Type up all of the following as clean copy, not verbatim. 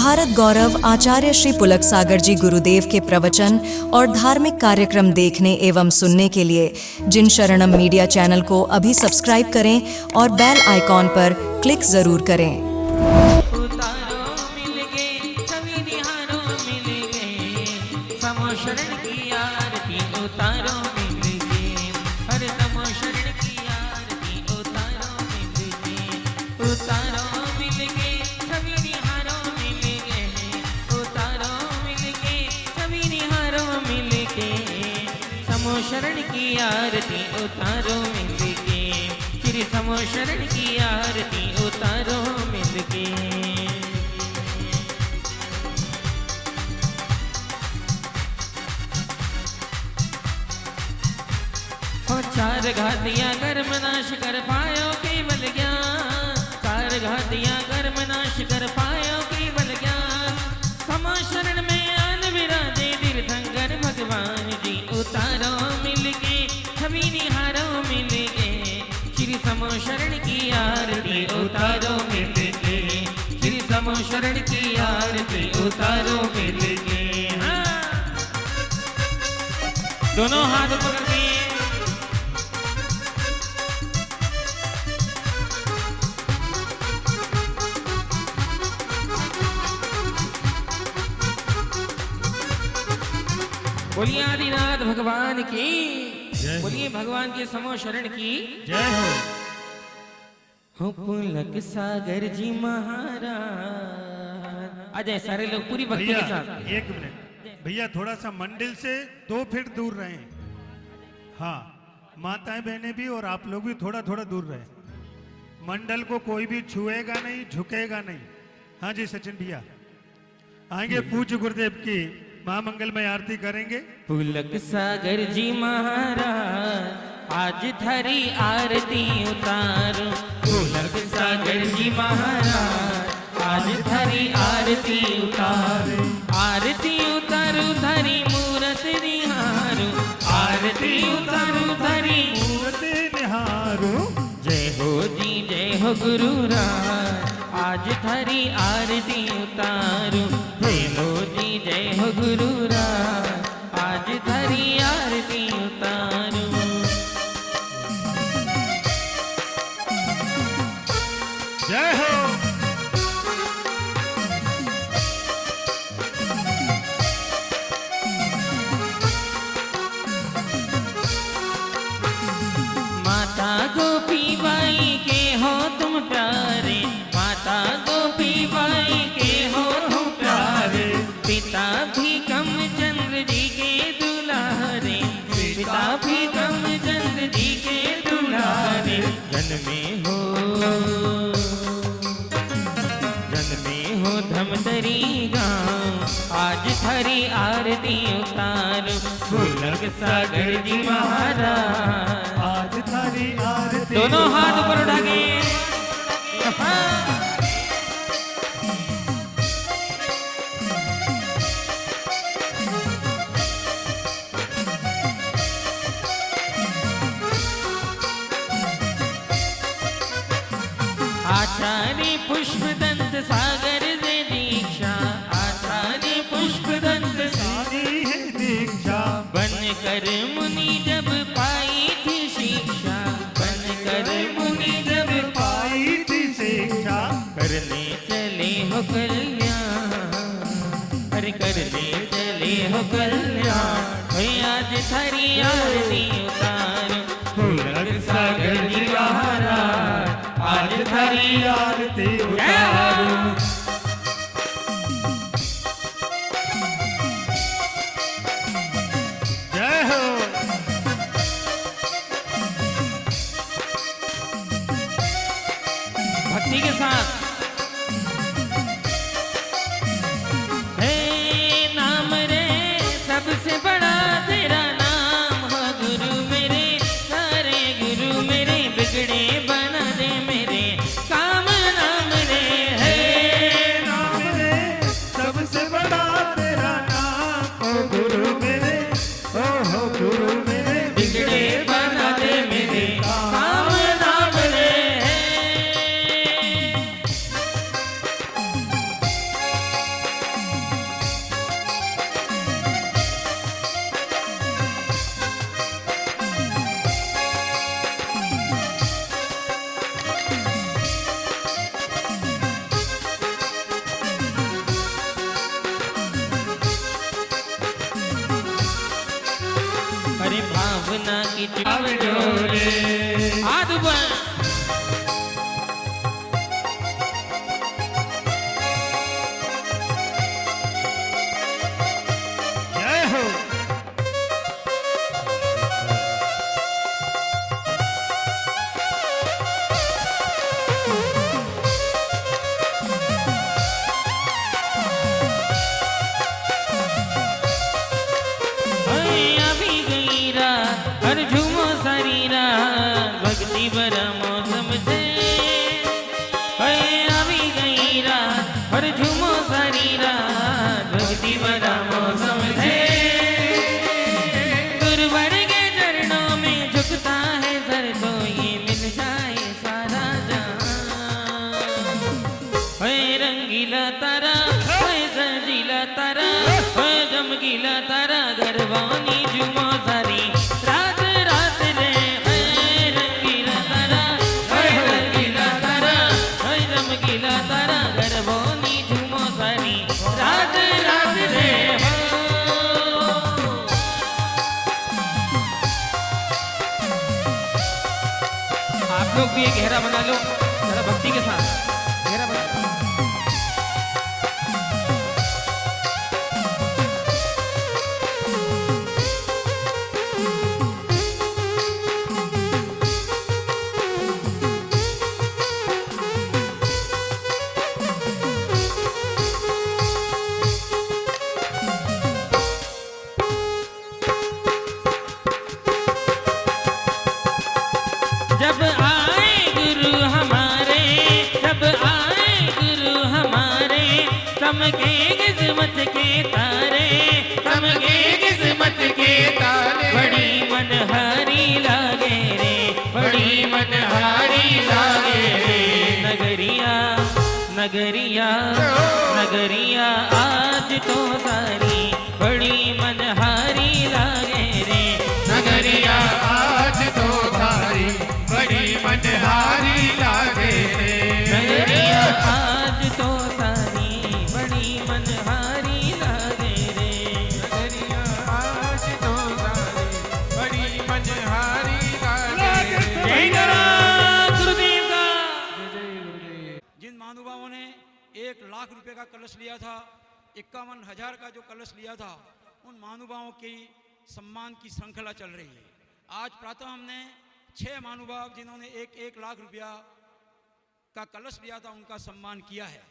भारत गौरव आचार्य श्री पुलक सागर जी गुरुदेव के प्रवचन और धार्मिक कार्यक्रम देखने एवं सुनने के लिए जिन शरणम मीडिया चैनल को अभी सब्सक्राइब करें और बेल आइकॉन पर क्लिक जरूर करें। शरण की आरती उतारो मिलके, श्री समो शरण की आरती उतारो मिलके। हो चार घातियां कर्म नाश कर पायो केवल ज्ञान, चार घातियां कर्म नाश कर पायो केवल ज्ञान। समो शरण में आन विराजे तीर्थंकर भगवान जी उतारो मिलके, छवि निहारो मिलके, श्री समो शरण की आरती उतारो मिलके, श्री समो शरण की आरती उतारो मिलके। हाँ। दोनों हाथ पकड़ के बोलिए आदिनाथ भगवान की, बोलिए भगवान के समो शरण की जय हो। पुलक सागर जी महाराज आ जाए सारे लोग पूरी भक्ति के साथ। एक मिनट भैया, थोड़ा सा मंदिर से 2 फीट दूर रहें। हाँ, माताएं बहनें भी और आप लोग भी थोड़ा थोड़ा दूर रहें। मंडल को कोई भी छुएगा नहीं, झुकेगा नहीं। हाँ जी सचिन भैया आएंगे, पूज्य गुरुदेव की महामंगलमय आरती करेंगे। पुलक सागर जी महाराज आज थारी आरती उतारो, पुलक सागर जी महाराज आज थारी आरती उतारो, आरती उतारो थारी मूरत निहारो, आरती उतारो थारी मूरत निहारो। जय हो गुरु राज आज थारी आरती उतारो, जय हो गुरु राज आज थारी आरती उतारो। जय हो। माता गोपी बाई के हो तुम प्यारे, माता गोपी बाई के हो तुम प्यारे, पिता भी कम चंद्र जी के दुलारे, पिता भी कम चंद्र जी के दुलारे। जन्मे हो धमतरी गाँव आज थारी आरती उतारो, पुलक सागर जी महाराज आज थारी आरती। दोनों हाथ ऊपर उठा के आचार्य पुष्पदंत सागर से दीक्षा, आचार्य पुष्पदंत सारी है दीक्षा। बन कर मुनि जब पाई थी शिक्षा, बन कर मुनि जब पाई थी शिक्षा। करने चले हो कल्याण, हरि करने चले हो कल्याण। आज थारी आरती उतारो, पुलक सागर जी महाराज आज थारी आरती उतारो। जय हो। भक्ति के साथ हे नाम रे सबसे बड़ा तेरा नाम हो गुरु मेरे, सारे गुरु मेरे बिगड़े बना दे मेरे काम नाम रे। हे भावना की चाव जोरे हाथ ऊपर जय हो। अभी गई रात हर झूमो सारी रात भक्ति भरा मौसम से अभी गई रात हर झूमो सारी रात भक्ति भरा मौसम से गुरुवर के चरणों में झुकता है सर तो ये मिल जाए सारा जहां रंगीला तारा सजीला तारा चमकीला तारा गरबानी झूमो सारी रात रात रे रंगीला तारा चमकीला तारा गरबानी झूमो सारी रात रात रे आप लोग भी एक घेरा बना लो जरा भक्ति के साथ घेरा बना लो। जब आए गुरु हमारे जब आए गुरु हमारे चमके किस्मत के तारे चमके किस्मत के तारे बड़ी मनहारी लागे रे बड़ी मनहारी लागे रे नगरिया नगरिया नगरिया आज तो सारी बड़ी मनहारी लागे रे नगरिया आज तो भारी बड़ी मनहारी लागे रे नगरिया आज तो सारी बड़ी मनहारी लागे रे नगरिया आज तो सारी बड़ी मनहारी लागे रे जय नारायण गुरुदेव का जिन महानुभावों ने 1,00,000 रुपए का कलश लिया था 51,000 का जो कलश लिया था उन महानुभावों की सम्मान की श्रृंखला चल रही है। आज प्रातः हमने 6 महानुभाव जिन्होंने 1-1 लाख रुपया का कलश लिया था उनका सम्मान किया है।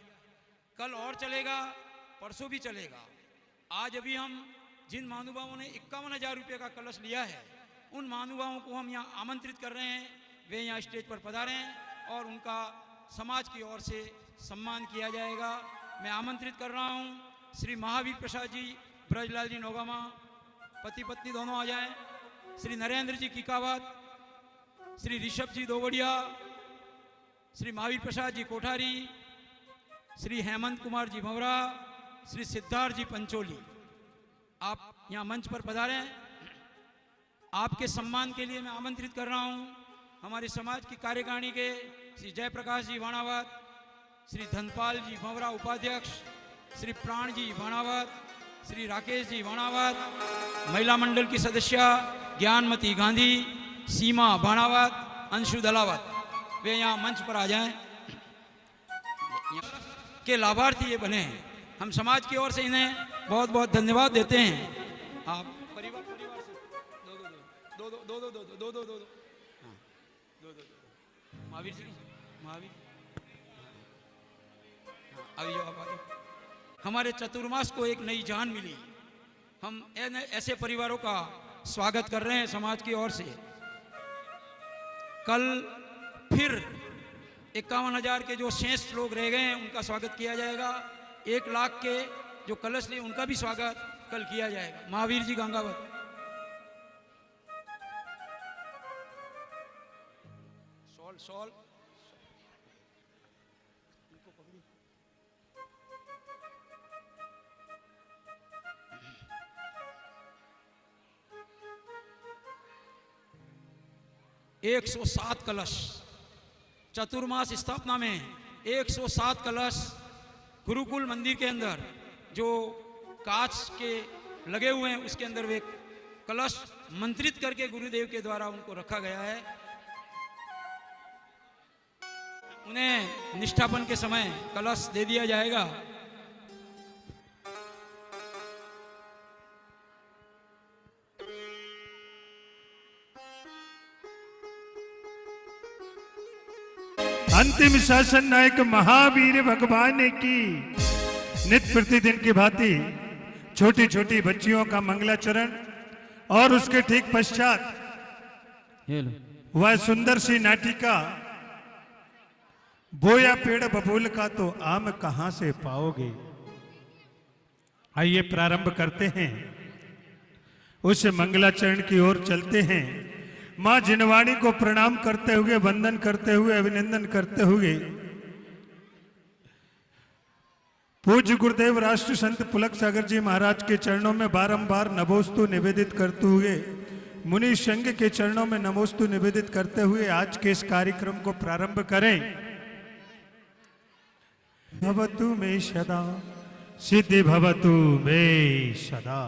कल और चलेगा परसों भी चलेगा। आज अभी हम जिन महानुभावों ने 51,000 रुपये का कलश लिया है उन महानुभावों को हम यहाँ आमंत्रित कर रहे हैं, वे यहाँ स्टेज पर पधारें और उनका समाज की ओर से सम्मान किया जाएगा। मैं आमंत्रित कर रहा हूँ श्री महावीर प्रसाद जी ब्रजलाल जी नोगामा, पति पत्नी दोनों आ जाएं, श्री नरेंद्र जी किकावत, श्री ऋषभ जी दोवड़िया, श्री महावीर प्रसाद जी कोठारी, श्री हेमंत कुमार जी भंवरा, श्री सिद्धार्थ जी पंचोली, आप यहाँ मंच पर पधारें। आपके सम्मान के लिए मैं आमंत्रित कर रहा हूँ हमारे समाज की कार्यकारिणी के श्री जयप्रकाश जी वाणावत, श्री धनपाल जी भंवरा उपाध्यक्ष, श्री प्राण जी वाणावत, श्री राकेश जी वाणावत, महिला मंडल की सदस्य ज्ञानमती गांधी, सीमा वाणावत, अंशु दलावत, वे यहाँ मंच पर आ जाएं। के लाभार्थी ये बने हैं। हम समाज की ओर से इन्हें बहुत बहुत धन्यवाद देते हैं। आप परिवार परिवार से दो दो दो दो दो दो दो दो दो हाँ, दो दो दो महावीर जी महावीर अभी जो आप आ जाओ। हमारे चतुर्मास को एक नई जान मिली। हम ऐसे परिवारों का स्वागत कर रहे हैं समाज की ओर से। कल फिर 51,000 के जो शेष लोग रह गए हैं उनका स्वागत किया जाएगा। 1 लाख के जो कलश लिए उनका भी स्वागत कल किया जाएगा। महावीर जी गंगावत सॉल सॉल एक 107 कलश चतुर्मास स्थापना में 107 कलश गुरुकुल मंदिर के अंदर जो कांच के लगे हुए हैं उसके अंदर वे कलश मंत्रित करके गुरुदेव के द्वारा उनको रखा गया है। उन्हें निष्ठापन के समय कलश दे दिया जाएगा। अंतिम शासन नायक महावीर भगवान की नित्य प्रतिदिन की भांति छोटी छोटी बच्चियों का मंगलाचरण और उसके ठीक पश्चात वह सुंदर सी नाटिका बोया पेड़ बबूल का तो आम कहां से पाओगे। आइए प्रारंभ करते हैं, उस मंगलाचरण की ओर चलते हैं। मां जिनवाणी को प्रणाम करते हुए, वंदन करते हुए, अभिनंदन करते हुए पूज्य गुरुदेव राष्ट्र संत पुलक सागर जी महाराज के चरणों में बारंबार नमोस्तु निवेदित करते हुए, मुनि संघ के चरणों में नमोस्तु निवेदित करते हुए आज के इस कार्यक्रम को प्रारंभ करें। भवतु मे सदा सिद्धि भवतु मे सदा।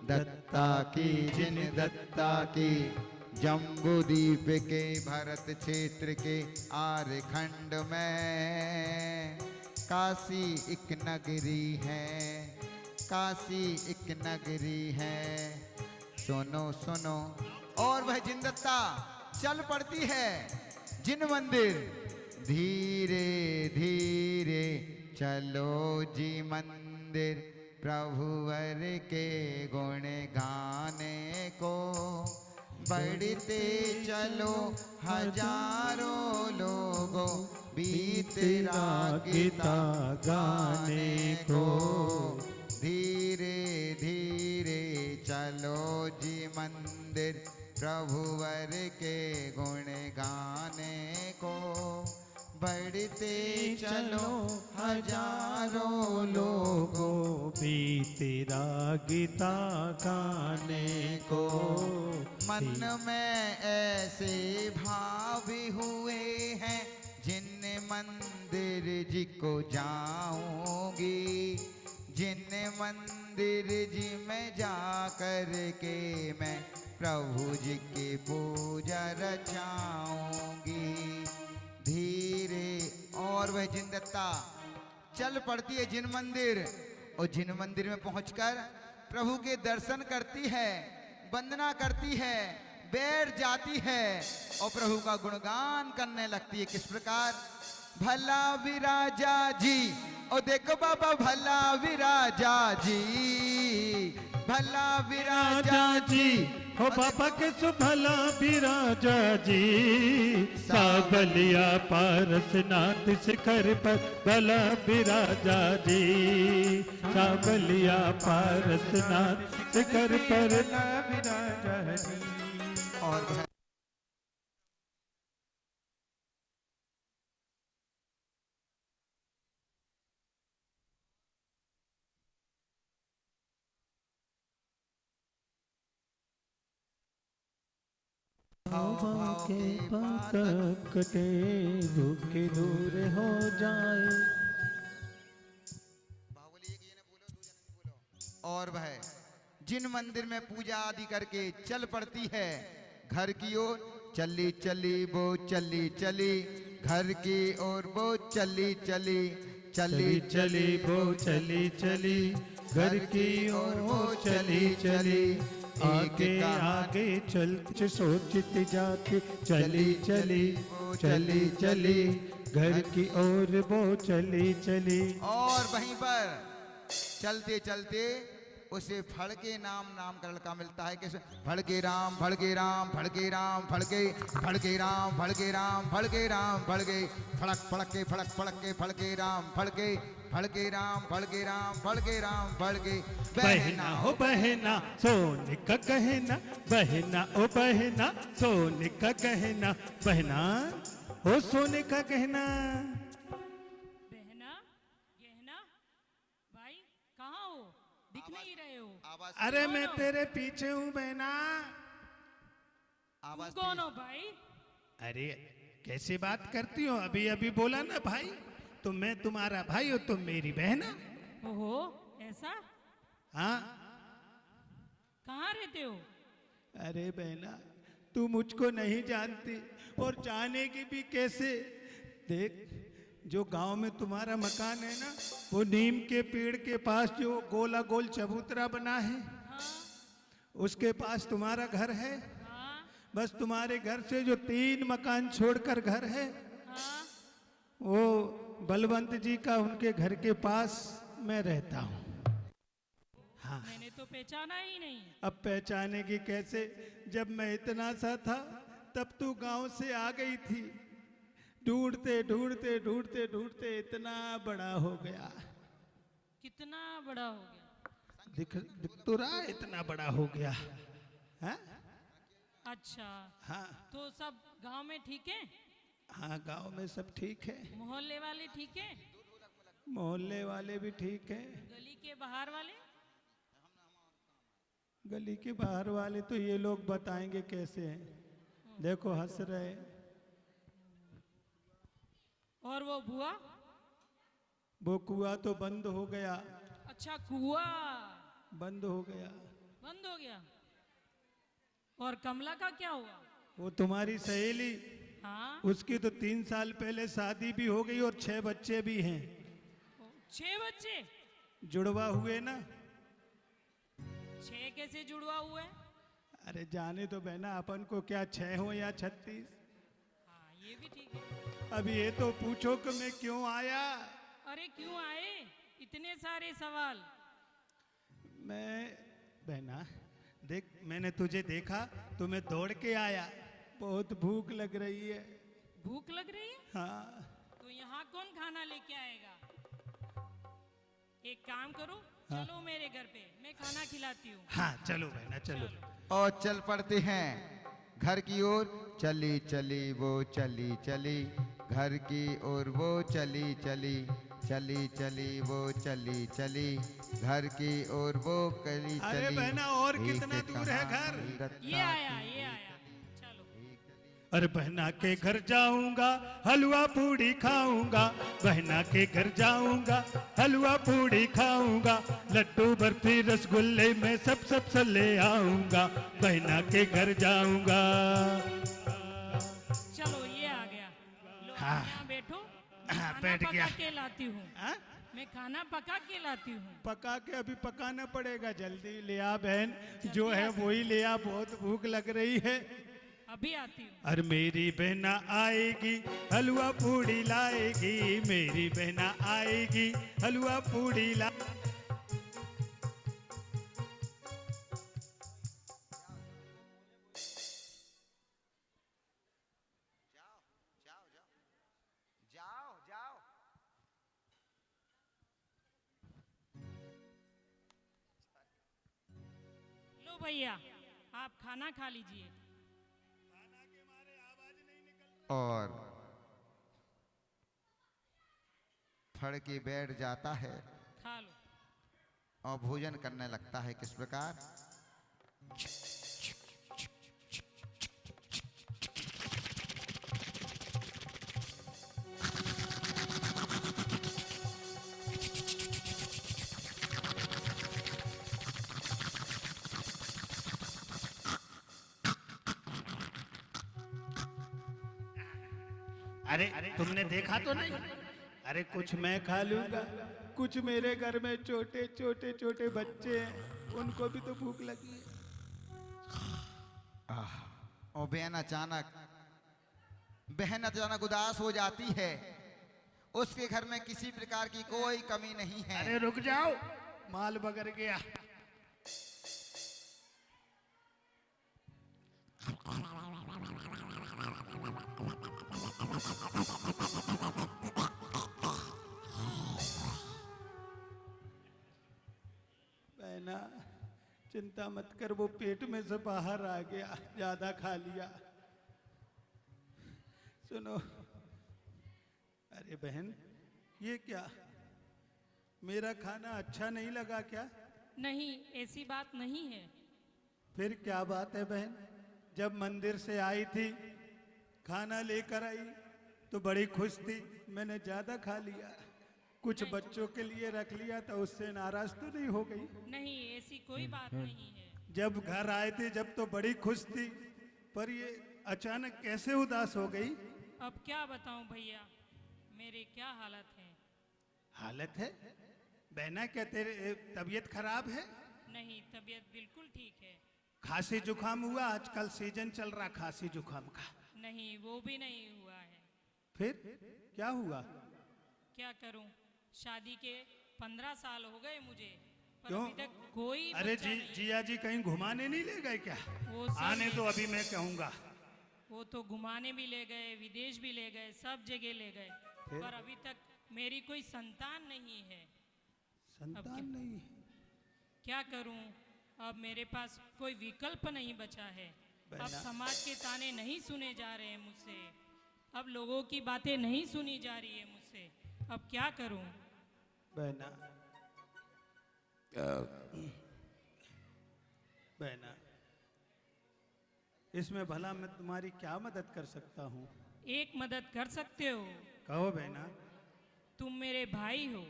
दत्ता की जिन दत्ता की जम्बूद्वीप के भरत क्षेत्र के आर्यखंड में काशी एक नगरी है, काशी एक नगरी है। सुनो सुनो। और वह जिन दत्ता चल पड़ती है जिन मंदिर, धीरे धीरे चलो जी मंदिर, प्रभुवर के गुण गाने को बढ़ते चलो हजारों लोगों, बीत गीता गाने को। धीरे धीरे चलो जी मंदिर, प्रभुवर के गुण गाने को बढ़ते चलो हजारों लोगों, तेरा गीता गाने को। मन में ऐसे भाव हुए हैं जिन मंदिर जी को जाऊंगी, जिन मंदिर जी में जा कर के मैं प्रभु जी की पूजा रचाऊंगी। धीरे और वह जिन दत्ता चल पड़ती है जिन मंदिर, और जिन मंदिर में पहुंचकर प्रभु के दर्शन करती है, वंदना करती है, बैठ जाती है और प्रभु का गुणगान करने लगती है। किस प्रकार? भला विराजा जी, और देखो बाबा भला विराजा जी, भला विराजा जी, हो बाबा के सुभला विराजा जी, साबलिया पारसनाथ शिखर पर भला विराजा जी, साबलिया पारसनाथ शिखर पर विराजा जी। और के पातक कटे भूखे दूर हो जाए। और वह जिन मंदिर में पूजा आदि करके चल पड़ती है घर की ओर, चली चली वो चली चली, घर की ओर वो चली चली, चली चली वो चली चली, घर की ओर वो चली चली, आगे आगे चलते सोचते जाके चली चली चली चली, घर की ओर वो चली चली। और वहीं पर चलते चलते उसे फड़के नाम का लड़का मिलता है। कैसे? फड़के राम फड़के राम फड़के राम फड़के, फड़के राम फड़के राम फड़के राम फड़के, फड़क फड़क के फड़क फड़क के फड़के राम फड़के, फड़के राम फड़के राम फड़के राम फड़के। बहना हो बहना सोने का गहना, बहना ओ बहना सोने का गहना, बहना हो सोने का गहना। बहना गहना भाई कहाँ हो? दिख नहीं रहे हो। आवाज अरे मैं तेरे पीछे हूँ बहना। आवाज तुम कौन हो भाई? अरे कैसी बात करती हो? अभी अभी बोला ना भाई, तो मैं तुम्हारा भाई हो, तुम मेरी बहना। ओहो ऐसा? हाँ। कहाँ रहते हो? अरे बहना तू मुझको नहीं जानती और जानेगी भी कैसे। देख जो गांव में तुम्हारा मकान है ना, वो नीम के पेड़ के पास जो गोला गोल चबूतरा बना है, हाँ उसके पास तुम्हारा घर है। हाँ बस तुम्हारे घर से जो 3 मकान छोड़कर घर है, हाँ। वो बलवंत जी का उनके घर के पास मैं रहता हूँ। हाँ। मैंने तो पहचाना ही नहीं। अब पहचानेगी कैसे? जब मैं इतना सा था तब तू गांव से आ गई थी। ढूंढते ढूंढते ढूंढते ढूंढते इतना बड़ा हो गया। कितना बड़ा हो गया? दिख तो रहा है, इतना बड़ा हो गया है? अच्छा हाँ तो सब गांव में ठीक है? हाँ गांव में सब ठीक है, मोहल्ले वाले ठीक है? मोहल्ले वाले भी ठीक है। गली के बाहर वाले? गली के बाहर वाले तो ये लोग बताएंगे कैसे हैं। देखो हंस रहे। और वो बुआ? वो कुआं तो बंद हो गया, अच्छा कुआ बंद हो गया। बंद हो गया। और कमला का क्या हुआ? वो तुम्हारी सहेली, हाँ। उसकी तो 3 साल पहले शादी भी हो गई और 6 बच्चे भी हैं। 6 बच्चे? जुड़वा हुए ना। 6 कैसे जुड़वा हुए? अरे जाने तो बहना, अपन को क्या 6 हो या 36। हाँ ये भी ठीक है। अब ये तो पूछो कि मैं क्यों आया। अरे क्यों आए? इतने सारे सवाल। मैं बहना देख, मैंने तुझे देखा तो मैं दौड़ के आया। बहुत भूख लग रही है। भूख लग रही है? हाँ। तो यहाँ कौन खाना लेके आएगा? एक काम करो, हाँ। चलो मेरे घर पे, मैं खाना खिलाती हूँ। हाँ चलो बहना चलो। और चल पड़ते हैं घर की ओर। चली चली वो चली चली, घर की ओर वो चली चली, चली चली वो चली चली, घर की ओर वो चली चली। अरे बहना और कितना दूर है घर? ये आया, ये आया। चलो। अरे बहना के घर जाऊंगा हलवा पूड़ी खाऊंगा, बहना के घर जाऊंगा हलवा पूड़ी खाऊंगा, लड्डू बर्फी रसगुल्ले में सब ले आऊंगा, बहना के घर जाऊंगा। चलो ये आ गया। लो हाँ। यहाँ बैठो। हाँ, खाना बैठ गया। पका के लाती हूँ। हाँ? मैं खाना पका के लाती हूँ। पका के अभी पकाना पड़ेगा, जल्दी ले आ बहन, जो है वही ले आ, बहुत भूख लग रही है। अभी आती हूँ। और मेरी बहना आएगी हलवा पूड़ी लाएगी, मेरी बहना आएगी हलवा पूड़ी ला। जाओ जाओ। लो भैया, आप खाना खा लीजिए। और फड़ के बैठ जाता है खा लो। और भोजन करने लगता है किस प्रकार। अरे तुमने देखा तो नहीं? अरे कुछ मैं खा लूंगा, कुछ मेरे घर में छोटे छोटे छोटे बच्चे हैं, उनको भी तो भूख लगी है। और बहन अचानक उदास हो जाती है। उसके घर में किसी प्रकार की कोई कमी नहीं है। अरे रुक जाओ, माल बगर गया। बहना चिंता मत कर, वो पेट में से बाहर आ गया, ज्यादा खा लिया। सुनो, अरे बहन ये क्या, मेरा खाना अच्छा नहीं लगा क्या? नहीं, ऐसी बात नहीं है। फिर क्या बात है बहन? जब मंदिर से आई थी, खाना लेकर आई तो बड़ी खुश थी, मैंने ज्यादा खा लिया, कुछ बच्चों के लिए रख लिया, तो उससे नाराज तो नहीं हो गई? नहीं, ऐसी कोई बात नहीं है। जब घर आए थे जब तो बड़ी खुश थी, पर ये अचानक कैसे उदास हो गई? अब क्या बताऊं भैया, मेरी क्या हालत है। हालत है? बहना क्या तेरे तबीयत खराब है? नहीं, तबीयत बिल्कुल ठीक है। खांसी जुकाम हुआ? आजकल सीजन चल रहा खांसी जुकाम का। नहीं, वो भी नहीं हुआ है। फिर क्या हुआ? क्या करूं, शादी के 15 साल हो गए मुझे, पर क्यों? अभी तक कोई अरे बच्चा नहीं। जिया जी कहीं घुमाने नहीं ले गए क्या? वो सब आने नहीं। तो अभी मैं कहूंगा। वो तो घुमाने भी ले गए, विदेश भी ले गए, सब जगह ले गए, फिर? पर अभी तक मेरी कोई संतान नहीं है। संतान नहीं है? क्या करूं, अब मेरे पास कोई विकल्प नहीं बचा है। अब बहना। समाज के ताने नहीं सुने जा रहे हैं मुझसे, अब लोगों की बातें नहीं सुनी जा रही है मुझसे, अब क्या करूं। बहना, बहना, इसमें भला मैं तुम्हारी क्या मदद कर सकता हूँ? एक मदद कर सकते हो। कहो बहना। तुम मेरे भाई हो,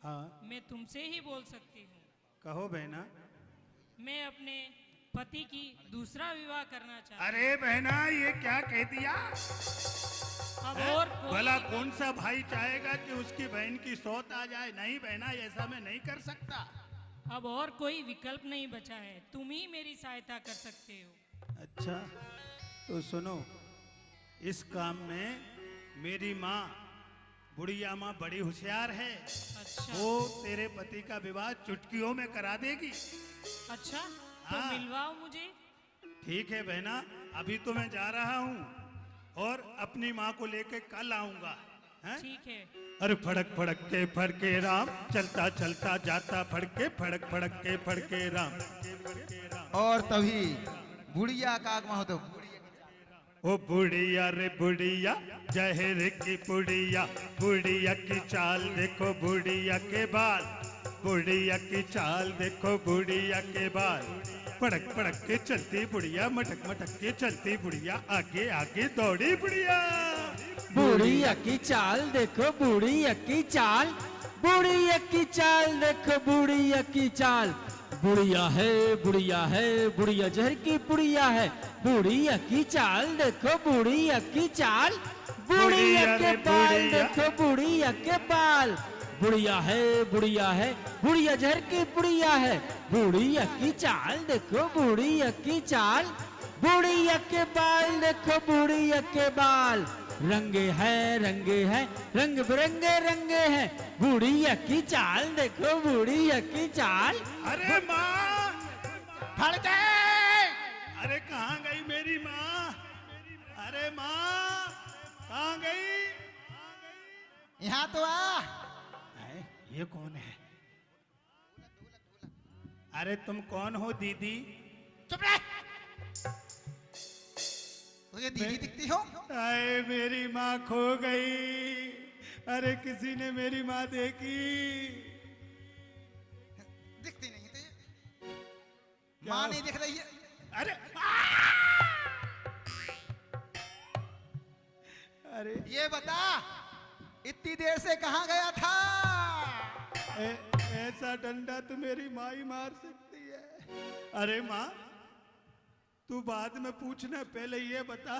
हाँ मैं तुमसे ही बोल सकती हूँ। कहो बहना। मैं अपने पति की दूसरा विवाह करना चाहती अरे बहना, ये क्या कह दिया? हूँ। अब हैं? और भला कौन सा भाई चाहेगा कि उसकी बहन की सौत आ जाए? नहीं बहना, ऐसा मैं नहीं कर सकता। अब और कोई विकल्प नहीं बचा है, तुम ही मेरी सहायता कर सकते हो। अच्छा तो सुनो, इस काम में मेरी माँ, बुढ़िया माँ बड़ी होशियार है। अच्छा। वो तेरे पति का विवाह चुटकियों में करा देगी। अच्छा, तो हाँ। मिलवाओ मुझे। ठीक है बहना, अभी तो मैं जा रहा हूँ और अपनी माँ को लेके कल आऊंगा। हैं? ठीक है। अरे फड़क फड़क के फड़के राम, चलता चलता जाता फड़के, फड़क फड़क के फड़के राम। और तभी बुढ़िया का आगमन होता। ओ बुढ़िया रे बुढ़िया, जहर की बुढ़िया, बुढ़िया की चाल देखो, बुढ़िया के बाल, बुढ़िया की चाल देखो बुढ़िया के बाल, पड़क पड़क के चलती बुढ़िया, मटक मटक के चलती बुढ़िया, आगे आगे दौड़ी बुढ़िया। बुढ़िया की चाल देखो बुढ़िया की चाल, बुढ़िया की चाल देखो बुढ़िया की चाल। बुढ़िया है बुढ़िया जहर की बुढ़िया है, बुढ़िया की चाल देखो बुढ़िया की चाल। बुढ़िया के बाल देखो बुढ़िया के बाल, बुढ़िया है बुढ़िया जहर की बुढ़िया है, बुढ़िया की चाल देखो बुढ़िया की चाल। बुढ़िया के बाल देखो बुढ़िया के बाल, रंगे हैं रंग बिरंगे रंगे हैं, बुढ़िया की चाल देखो बुढ़िया की चाल। अरे माँ, फड़ गए। अरे कहाँ गई मेरी माँ? अरे माँ कहाँ गई? यहाँ तो आ। ये कौन है? अरे तुम कौन हो दीदी? चुप रह। मुझे दीदी दिखती हो? आए मेरी माँ खो गई। अरे किसी ने मेरी माँ देखी? दिखती नहीं तुझे? माँ नहीं दिख रही है? अरे अरे ये बता, इतनी देर से कहाँ गया था? ऐसा डंडा तो मेरी माँ ही मार सकती है। अरे माँ, तू बाद में पूछना, पहले ये बता,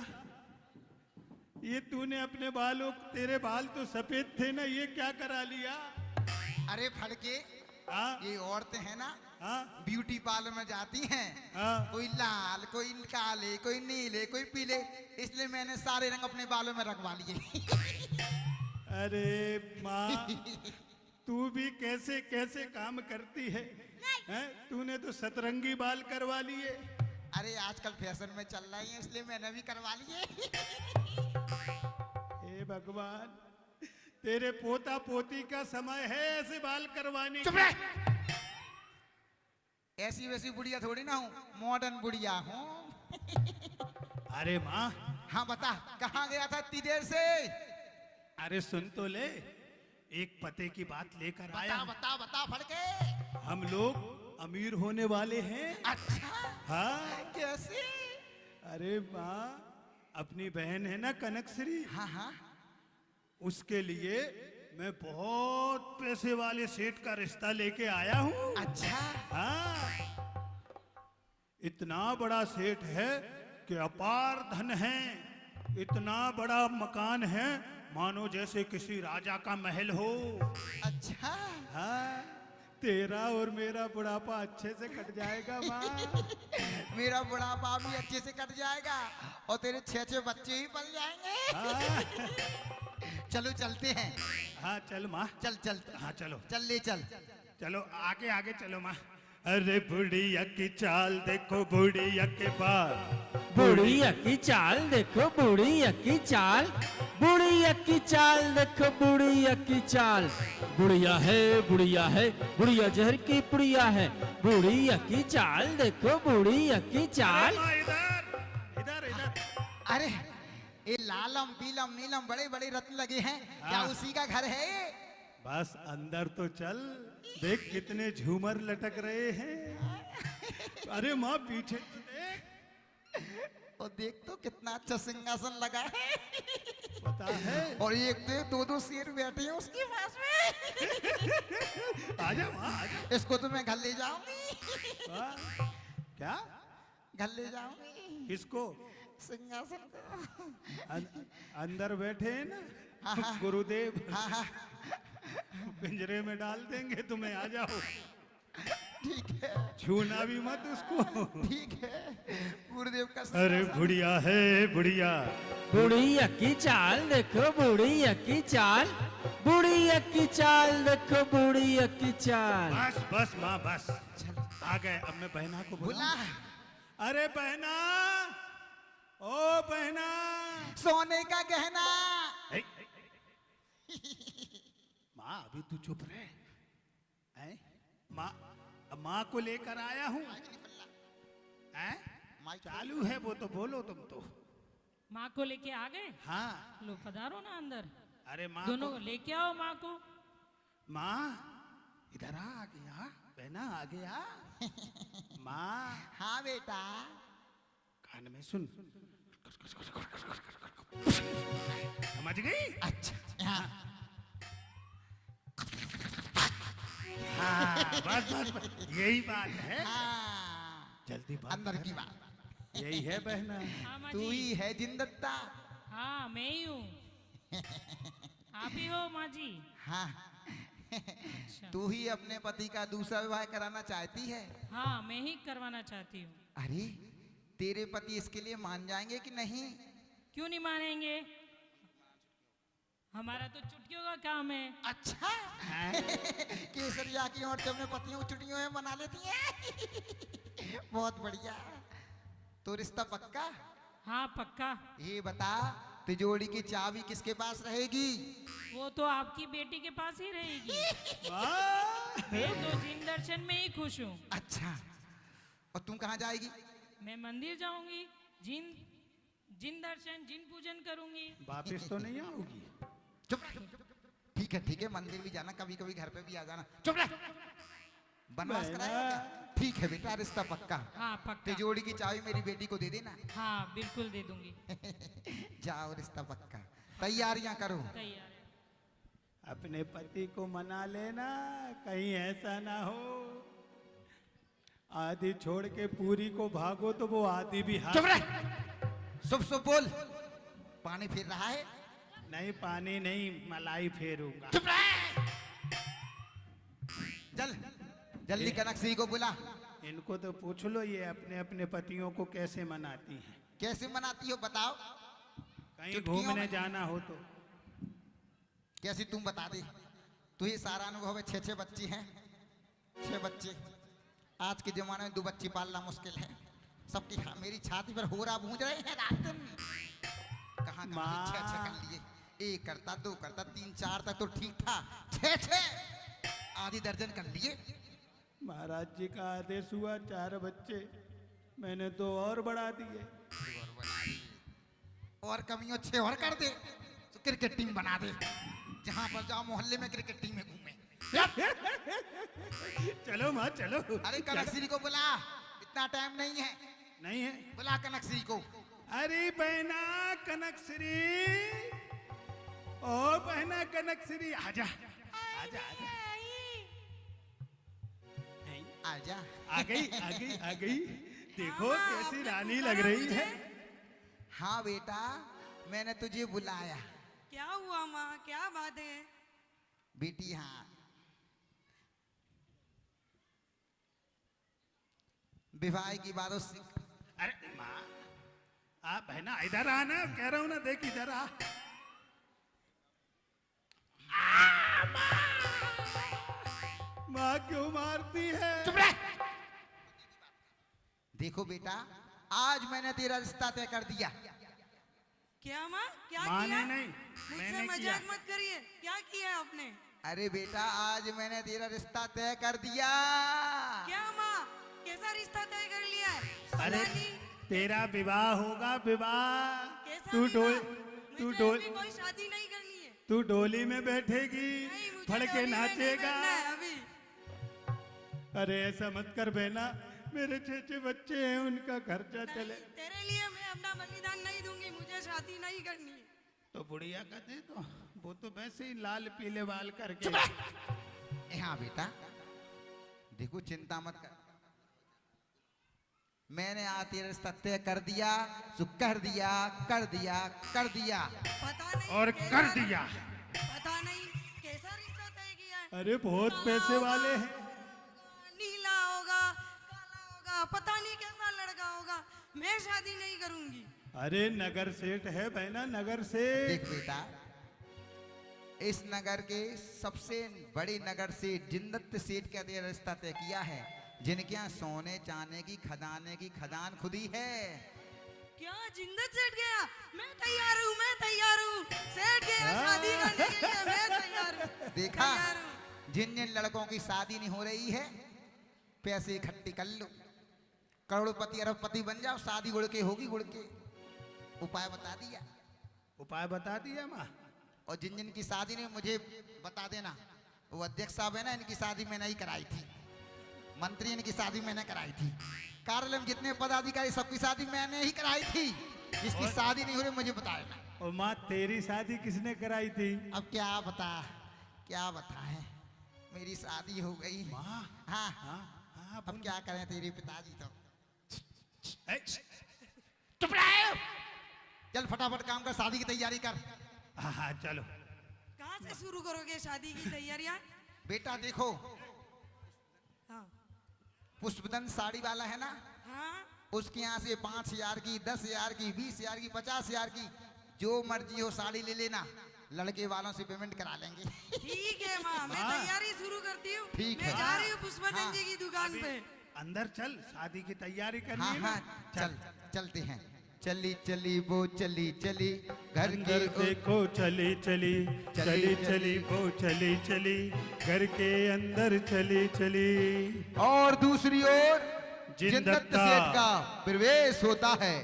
ये तूने अपने बालों, तेरे बाल तो सफेद थे ना, ये क्या करा लिया? अरे फड़के, हाँ ये औरतें हैं ना, हाँ ब्यूटी पार्लर में जाती हैं, हाँ। कोई लाल, कोई काले, कोई नीले, कोई पीले, इसलिए मैंने सारे रंग अपने बालों में रखवा लिए। अरे माँ, तू भी कैसे कैसे काम करती है, हैं? तूने तो सतरंगी बाल करवा लिए। अरे आजकल फैशन में चल रही है, इसलिए मैंने भी करवा लिए। हे भगवान, तेरे पोता पोती का समय है ऐसे बाल करवाने चुप का? रह। ऐसी वैसी बुढ़िया थोड़ी ना हूँ, मॉडर्न बुढ़िया हूँ। अरे माँ, हाँ बता, कहाँ गया था इतनी देर से? अरे सुन तो ले, एक पते की बात लेकर आया बता हूं। बता बता फड़के। हम लोग अमीर होने वाले हैं। अच्छा, हाँ। कैसे? अरे माँ, अपनी बहन है ना कनकश्री, हाँ हाँ। उसके लिए मैं बहुत पैसे वाले सेठ का रिश्ता लेके आया हूँ। अच्छा, हाँ, इतना बड़ा सेठ है कि अपार धन है, इतना बड़ा मकान है मानो जैसे किसी राजा का महल हो। अच्छा। हाँ, तेरा और मेरा बुढ़ापा अच्छे से कट जाएगा माँ। मेरा बुढ़ापा भी अच्छे से कट जाएगा और तेरे 6 बच्चे ही पल जाएंगे। हाँ, चलो चलते हैं। हाँ चल माँ, चल चल। हाँ चलो चल ले चल। चलो आगे आगे चलो माँ। अरे बुढ़िया की चाल देखो बुढ़िया के बाल, बुढ़िया की चाल देखो बुढ़िया की चाल, बुढ़िया की चाल देखो बुढ़िया की चाल। बुढ़िया है बुढ़िया जहर की बुढ़िया है, बुढ़िया की चाल देखो बुढ़िया की चाल। माँ इधर इधर इधर। अरे ये लालम पीलम नीलम बड़े बड़े रत्न लगे हैं, क्या हाँ। उसी का घर है? बस अंदर तो चल, देख कितने झूमर लटक रहे हैं। अरे माँ पीछे तो देख, और देख तो कितना अच्छा सिंहासन लगा है। पता है। और एक देख 2-2 शेर बैठे हैं उसके पास में। आजा माँ आजा। इसको तो मैं घर ले जाऊंगी। हाँ? क्या? घर ले जाऊंगी किसको? सिंहासन को। अंदर बैठे हैं ना हाँ, हाँ। गुरुदेव, हाँ हाँ पिंजरे में डाल देंगे तुम्हें, आ जाओ। ठीक है छूना भी मत उसको। ठीक है, गुरुदेव का अरे बुढ़िया है बुढ़िया, बुढ़िया की चाल देखो बुढ़िया की चाल, बुढ़िया की चाल देखो बुढ़िया की चाल। बस बस माँ बस, आ गए। अब मैं बहना को बुला। बुला। अरे बहना, ओ बहना। सोने का गहना। ए, माँ अभी तू चुप रहे। हैं? माँ को लेकर आया हूँ। हैं? चालू है वो तो, बोलो तुम तो। माँ को लेके आ गए? हाँ। लो पधारो ना अंदर। अरे माँ दोनों को, को लेके आओ माँ को। माँ इधर आ गया बहना, आ गया। माँ हाँ बेटा। कान में सुन, समझ गई? अच्छा हाँ। हाँ बस बस बस, यही बात है। हाँ, जल्दी बात अंदर कर। की बात। यही है बहना। हाँ माँ तू जी। ही है जिंदत्ता। हाँ मैं ही हूँ। आप ही हो माँ जी? हाँ, अच्छा। तू ही अपने पति का दूसरा विवाह कराना चाहती है। हाँ मैं ही करवाना चाहती हूँ। अरे तेरे पति इसके लिए मान जाएंगे कि नहीं? क्यों नहीं मानेंगे? हमारा तो चुटकियों का काम है। अच्छा केसरिया की औरतें अपने पतियों को छुट्टियों में मना लेती हैं। बहुत बढ़िया। तो रिश्ता पक्का? हाँ पक्का। ये बता, तिजोरी की चाबी किसके पास रहेगी? वो तो आपकी बेटी के पास ही रहेगी। वाह! मैं तो जिन दर्शन में ही खुश हूँ। अच्छा, और तुम कहाँ जाएगी? मैं मंदिर जाऊंगी, जिन जिन दर्शन जिन पूजन करूंगी। वापिस तो नहीं आओगी? चुप रह। ठीक है, मंदिर भी जाना, कभी कभी घर पे भी आ जाना। चुप रह। बनवास बहना। कराएगा क्या? ठीक है बेटा, रिश्ता पक्का। हाँ पक्का। तिजोरी की चाबी मेरी बेटी को दे देना। हाँ बिल्कुल दे दूंगी। जाओ, रिश्ता पक्का। तैयारियां करो। तैयार है। अपने पति को मना लेना, कहीं ऐसा ना हो आधी छोड़ के पूरी को भागो तो वो आधी भी हाथ। चुप रह। शुभ बोल। पानी फिर रहा है? नहीं पानी नहीं, मलाई फेरूंगा। चुप रह। जल्दी कनक सिंह को बुला। इनको तो पूछ लो ये अपने अपने पतियों को कैसे मनाती हैं। कैसे मनाती हो बताओ? कहीं चुटकियों घूमने में। जाना हो तो। कैसी तुम बता दे। तू ही सारा अनुभव है। 6 बच्ची हैं, 6 बच्चे। आज के जमाने में 2 बच्ची पालना मुश्किल है। सबकी मेरी छाती पर होरा गूंज रहे हैं रात दिन। कहाँ माँ। 6 कर लिए। 1 करता, 2 करता, 3 4 तक तो ठीक था। 6 आधी दर्जन कर लिए। महाराज जी का आदेश हुआ 4 बच्चे, मैंने 2 और बढ़ा दिए। और कमियों 6 और कर दे तो क्रिकेट टीम बना दे। जहां पर जाओ मोहल्ले में क्रिकेट टीम में घूमे। चलो माँ चलो। अरे कनकश्री को बुला, इतना टाइम नहीं है। नहीं है? बुला कनकश्री को। अरे बहना कनकश्री, ओ बहना कनकश्री, आजा आजा आजा। नहीं, आजा। आ गई। देखो कैसी रानी लग रही है। हाँ बेटा, मैंने तुझे बुलाया। क्या हुआ माँ, क्या बात है? बेटी हाँ, विवाह की बातों से। अरे माँ, आप बहना इधर आना, कह रहा हूं ना, देख इधर आ। माँ क्यों मारती है? चुप रह। देखो बेटा, आज मैंने तेरा रिश्ता तय कर दिया। क्या माँ, क्या माँ किया? ने नहीं, मुझसे मैंने मजाक किया। मत करिए। क्या किया आपने? अरे बेटा, आज मैंने तेरा रिश्ता तय कर दिया। क्या माँ, कैसा रिश्ता तय कर लिया है? अरे सुना नहीं? तेरा विवाह होगा, विवाह। कैसा तू विवाह? डोल मुझे अभी कोई शादी नहीं करनी है। तू डोली में बैठेगी, नहीं, मुझे फड़ के डोली में नहीं नाचेगा। बैठना है अभी। अरे ऐसा मत कर बहना, मेरे 6 बच्चे हैं, उनका खर्चा चले। नहीं, तेरे लिए मैं अपना बलिदान नहीं दूंगी। मुझे शादी नहीं करनी है। तो बुढ़िया का दे दो, वो तो वैसे ही लाल पीले बाल करके। हाँ बेटा, देखो चिंता मत कर। मैंने आज तेरा रिश्ता तय कर दिया, सो कर दिया। पता नहीं और कैसा- कर दिया। पता नहीं कैसा रिश्ता तय किया है। अरे बहुत पैसे वाले हैं। नीला होगा, काला होगा, पता नहीं कैसा लड़का होगा। मैं शादी नहीं करूंगी। अरे नगर सेठ है बहना, नगर सेठ। देख बेटा, इस नगर के सबसे बड़े नगर सेठ जिंदत सेठ का तेरा रिश्ता तय किया है, जिनके यहाँ सोने चांदी की खदाने की खदान खुदी है। क्या जिंदत सेठ गया? मैं तैयार हूँ। सेठ गया शादी करने के लिए। मैं तैयार हूँ। देखा, तैयार हूँ। जिन लड़कों की शादी नहीं हो रही है, पैसे इकट्ठे कर लो, करोड़पति अरबपति बन जाओ। शादी गुड़ के होगी, गुड़ के। उपाय बता दिया। उपाय बता दिया माँ। और जिन की शादी नहीं, मुझे बता देना। वो अध्यक्ष साहब है ना, इनकी शादी मैंने ही कराई थी। मंत्री इनकी शादी मैंने कराई थी। कार्यालय में जितने पदाधिकारी सबकी शादी मैंने ही कराई थी। जिसकी शादी नहीं हो रही मुझे बताए ना। और माँ तेरी शादी किसने कराई थी? अब क्या बताए, मेरी शादी हो गई। हाँ हाँ अब क्या करें, तेरे पिताजी तो। चुप रहो। चल फटाफट काम कर, शादी की तैयारी कर। हाँ चलो। कहाँ से शुरू करोगे शादी की तैयारियां? बेटा देखो, हाँ पुष्पदन साड़ी वाला है ना, हाँ उसके यहाँ से 5,000 की, 10,000 की, 20,000 की, 50,000 की, जो मर्जी हो साड़ी ले लेना। लड़के वालों से पेमेंट करा लेंगे। ठीक है माँ, मैं तैयारी शुरू करती हूँ। ठीक मैं है। जा रही हूँ पुष्पदन हाँ। जी की दुकान पे। अंदर चल, शादी की तैयारी करनी हाँ है ना। हाँ चलते हैं। चली चली वो चली चली घर के अंदर देखो चली चली चली चली वो चली चली घर के अंदर चली चली। और दूसरी ओर जिनदत्ता जिनदत्त सेठ का प्रवेश होता है।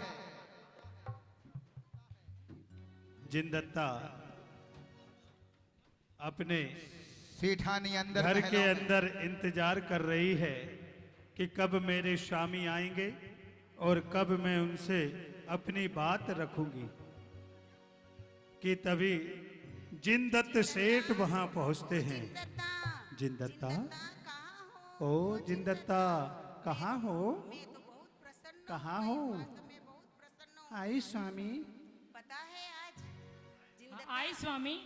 जिनदत्ता अपने सेठानी अंदर घर के महलों में। अंदर इंतजार कर रही है कि कब मेरे स्वामी आएंगे और कब मैं उनसे अपनी बात रखूंगी। कि तभी जिनदत्त सेठ वहां पहुंचते हैं। जिनदत्ता, ओ जिनदत्ता कहाँ हो? कहाँ हो? आई स्वामी। पता है आज आई स्वामी।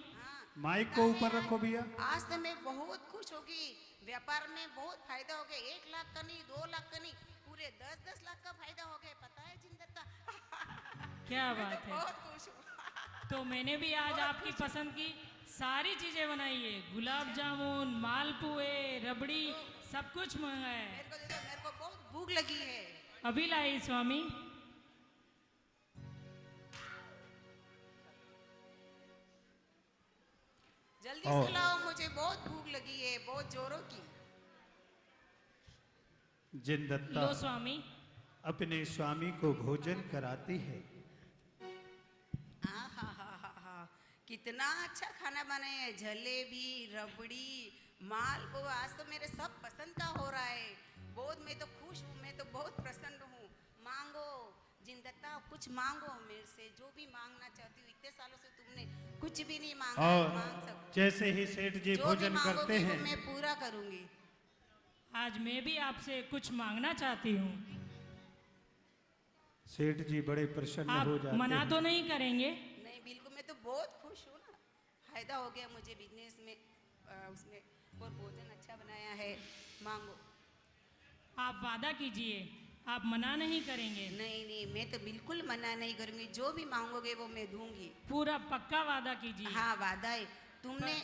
माइक को ऊपर रखो भैया। आज तो मैं बहुत खुश होगी। व्यापार में बहुत फायदा हो गया। 1 लाख का नहीं, 2 लाख का नहीं, पूरे 10-10 लाख का फायदा हो गया। पता है जिनदत्ता? क्या बात है। बहुत खुश हूँ। तो मैंने भी आज आपकी पसंद की सारी चीजें बनाई है। गुलाब जामुन, मालपुए, रबड़ी, सब कुछ मंगाया है। मेरे को दे दो, मेरे को बहुत भूख लगी है। अभी लाई स्वामी। जल्दी से लाओ, मुझे बहुत भूख लगी है, बहुत जोरों की। जिनदत्ता लो स्वामी। अपने स्वामी को भोजन कराती है। हाँ, कितना अच्छा खाना बनाए है। जलेबी, रबड़ी, मालपुआ, आज तो मेरे सब पसंद का हो रहा है। बहुत, मैं तो खुश हूँ, मैं तो बहुत प्रसन्न हूँ। मांगो जिनदत्ता, कुछ मांगो मेरे से, जो भी मांगना चाहती हूँ। इतने सालों से तुमने कुछ भी नहीं मांगा, और मांग सकते। जैसे ही सेठ जी जो भोजन भी मांगोगे करते वो हैं, मैं पूरा करूंगी। आज मैं भी आपसे कुछ मांगना चाहती हूँ। सेठ जी बड़े प्रसन्न आप हो जाते मना हैं। तो नहीं करेंगे? नहीं बिल्कुल, मैं तो बहुत खुश हूँ ना। फायदा हो गया मुझे बिजनेस में, उसमें, और भोजन अच्छा बनाया है। मांगो। आप वादा कीजिए, आप मना नहीं करेंगे? नहीं, मैं तो बिल्कुल मना नहीं करूंगी। जो भी मांगोगे वो मैं दूंगी। पूरा पक्का वादा कीजिए। हाँ वादा है। तुमने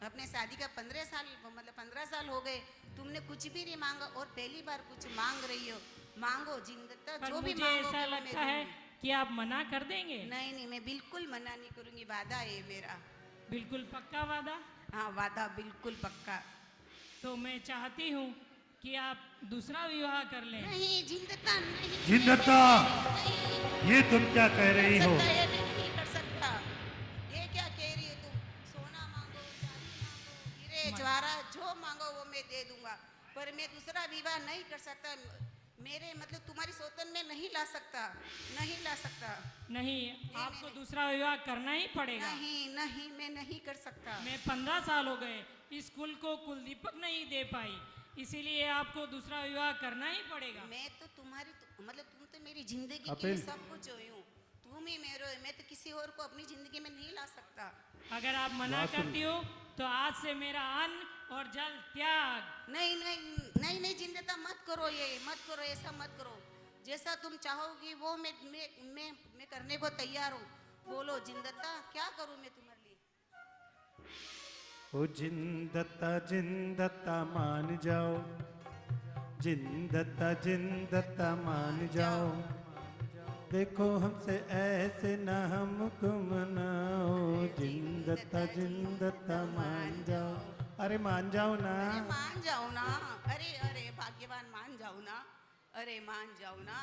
अपने शादी का 15 साल, मतलब 15 साल हो गए, तुमने कुछ भी नहीं मांगा और पहली बार कुछ मांग रही हो। मांगो जिनदत्ता, पर जो भी मुझे मांगोगे ऐसा वो मैं लगता है दूंगी। कि आप मना कर देंगे। नहीं, मैं बिल्कुल मना नहीं करूंगी। वादा है मेरा। बिल्कुल पक्का वादा? हाँ वादा बिल्कुल पक्का। तो मैं चाहती हूँ कि आप दूसरा विवाह कर लें। नहीं जिनदत्ता, नहीं। जिनदत्ता, ये तुम क्या कह रही हो? ये नहीं कर सकता। ये क्या कह रही हो तुम? सोना मांगो, चांदी मांगो, हीरे जवाहरात जो मांगो वो मैं दे दूंगा, पर मैं दूसरा विवाह नहीं कर सकता। मेरे मतलब तुम्हारी सौतन में नहीं ला सकता। नहीं, आपको दूसरा विवाह करना ही पड़ेगा। नहीं, मैं नहीं कर सकता। मैं 15 साल हो गए इस कुल को कुलदीपक नहीं दे पाई, इसीलिए आपको दूसरा विवाह करना ही पड़ेगा। मैं तो तुम्हारी मतलब तुम तो मेरी जिंदगी अपिल। की सब कुछ हुई हूँ। तुम ही मेरे हो। मैं तो किसी और को अपनी जिंदगी में नहीं ला सकता। अगर आप मना करती हो तो आज से मेरा अन्न और जल त्याग। नहीं जिनदत्ता, मत करो, ये मत करो, ऐसा मत करो। जैसा तुम चाहोगी वो मैं करने को तैयार हूँ। बोलो जिनदत्ता, क्या करूँ मैं तुम्हारे लिए? ओ जिनदत्ता जिनदत्ता मान जाओ, जिनदत्ता जिनदत्ता मान जाओ। देखो हमसे ऐसे ना हमको मनाओ। जिनदत्ता जिनदत्ता मान जाओ। अरे मान जाओ ना। अरे मान जाओ ना। अरे भाग्यवान, मान जाओ ना। अरे मान जाओ ना।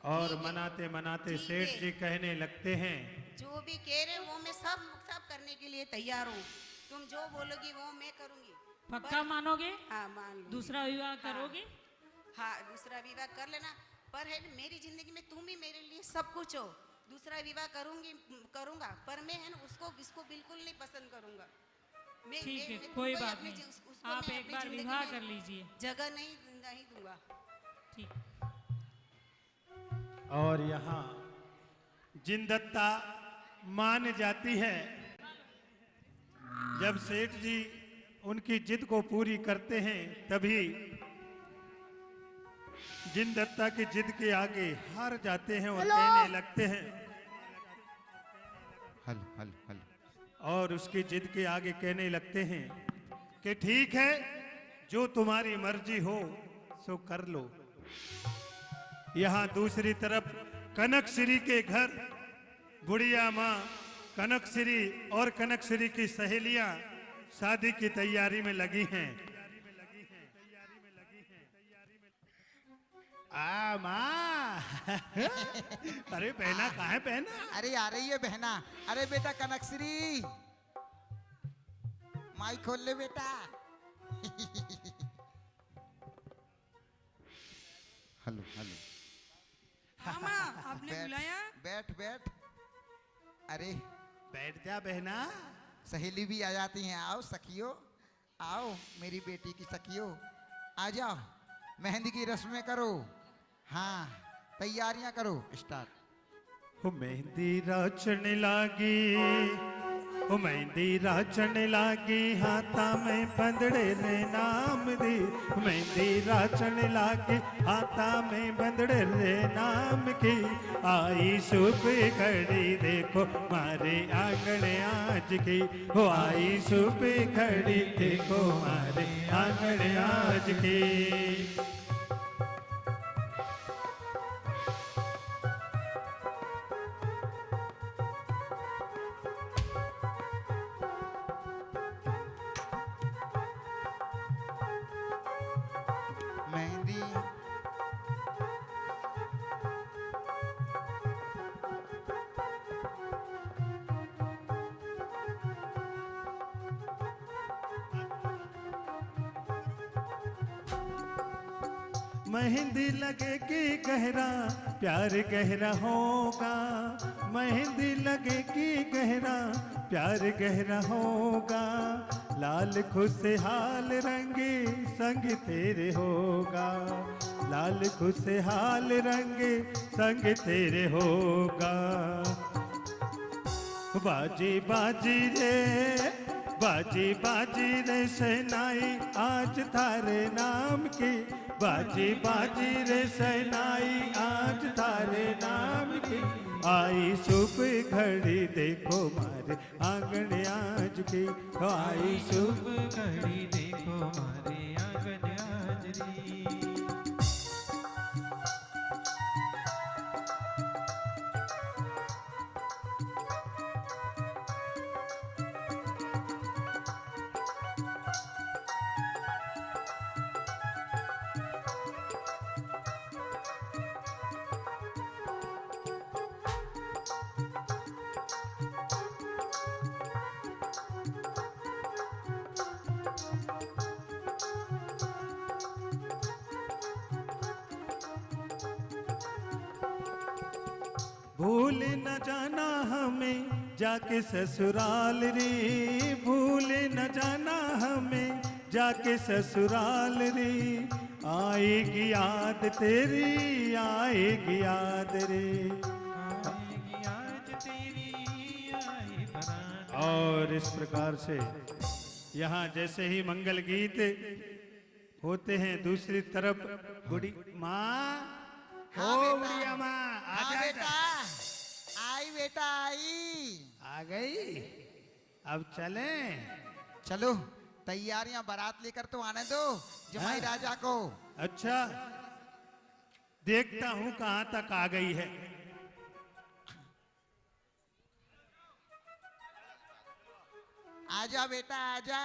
और ठीक है। मनाते मनाते ठीक सेठ है। जी कहने लगते हैं, जो भी कह रहे हो वो मैं सब करने के लिए तैयार हूँ। तुम जो बोलोगी वो मैं करूंगी। पक्का मानोगे? हाँ मान लो। दूसरा विवाह करोगे? हाँ दूसरा विवाह कर लेना, पर है ना, मेरी जिंदगी में तुम ही मेरे लिए सब कुछ हो। दूसरा विवाह करूंगा, पर मैं है ना इसको बिल्कुल नहीं पसंद करूंगा। ठीक है, कोई बात नहीं, आप एक बार विवाह कर लीजिए। जगह नहीं दूंगा। ठीक। और यहाँ जिनदत्ता मान जाती है। जब सेठ जी उनकी जिद को पूरी करते हैं, तभी जिनदत्ता की जिद के आगे हार जाते हैं और कहने लगते हैं, हल हल हल और उसकी जिद के आगे कहने लगते हैं कि ठीक है, जो तुम्हारी मर्जी हो सो कर लो। यहाँ दूसरी तरफ कनकश्री के घर बुढ़िया माँ कनकश्री और कनकश्री की सहेलियां शादी की तैयारी में लगी हैं। आ माँ अरे बहना कहाँ है बहना? अरे आ रही है बहना। अरे बेटा कनकश्री, माई खोल ले बेटा। Hello hello. मामा आपने बुलाया? बैठ बैठ। अरे बैठ जा बहना। सहेली भी आ जाती हैं। आओ सखियो, आओ मेरी बेटी की सखियो, आ जाओ, मेहंदी की रस्में करो। हाँ तैयारियां करो, स्टार्ट। हो मेहंदी राचन लागी, हो मेहंदी राचन लागी, हाथा में बंदड़े रे नाम दी। मेहंदी राचन लागी, हाथा में बंदड़े रे नाम की। आई शुभ घड़ी देखो मारे आंगन आज की। हो आई शुभ घड़ी देखो मारे आंगन आज की। मेहंदी मेहंदी लगेगी गहरा प्यार गहरा होगा। मेहंदी लगेगी गहरा प्यार गहरा होगा। लाल खुशहाल रंगे संग तेरे होगा। लाल खुशहाल रंगे संग तेरे होगा। बाजी बाजी रे, बाजी बाजी रे शहनाई आज थारे नाम की। बाजी बाजी रे शहनाई आज थारे नाम की। आई शुभ घड़ी देखो मारे आंगन आज की। आई शुभ घड़ी देखो मारे आंगन आज री। भूल न जाना हमें जाके ससुराल रे। भूल न जाना हमें जाके ससुराल रे। आएगी याद तेरी, आएगी याद रे। आएगी आज तेरी आई बरात। और इस प्रकार से यहाँ जैसे ही मंगल गीत होते हैं, दूसरी तरफ बुढ़ी माँ, हाँ ओ बेटा। बुढ़िया माँ आ हाँ जा बेटा, आई बेटा आई। आ गई। अब चलें। चलो तैयारियां, बारात लेकर तो आने दो जमाई राजा को। अच्छा देखता हूं कहां तक आ गई है। आजा बेटा आजा।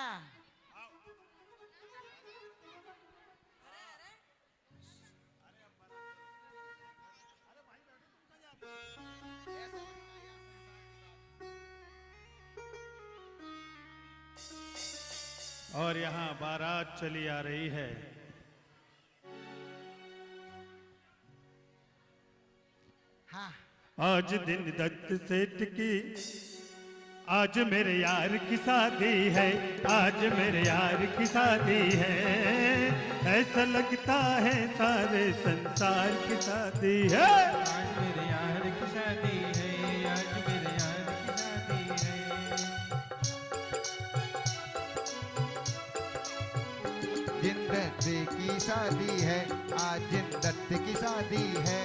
और यहाँ बारात चली आ रही है। हाँ आज दिन दत्त सेठ की, आज मेरे यार की शादी है, आज मेरे यार की शादी है। ऐसा लगता है सारे संसार की शादी है। आज मेरे यार की शादी है, आज मेरे यार की शादी है। जिन दत्त की शादी है, आज जिन दत्त की शादी है।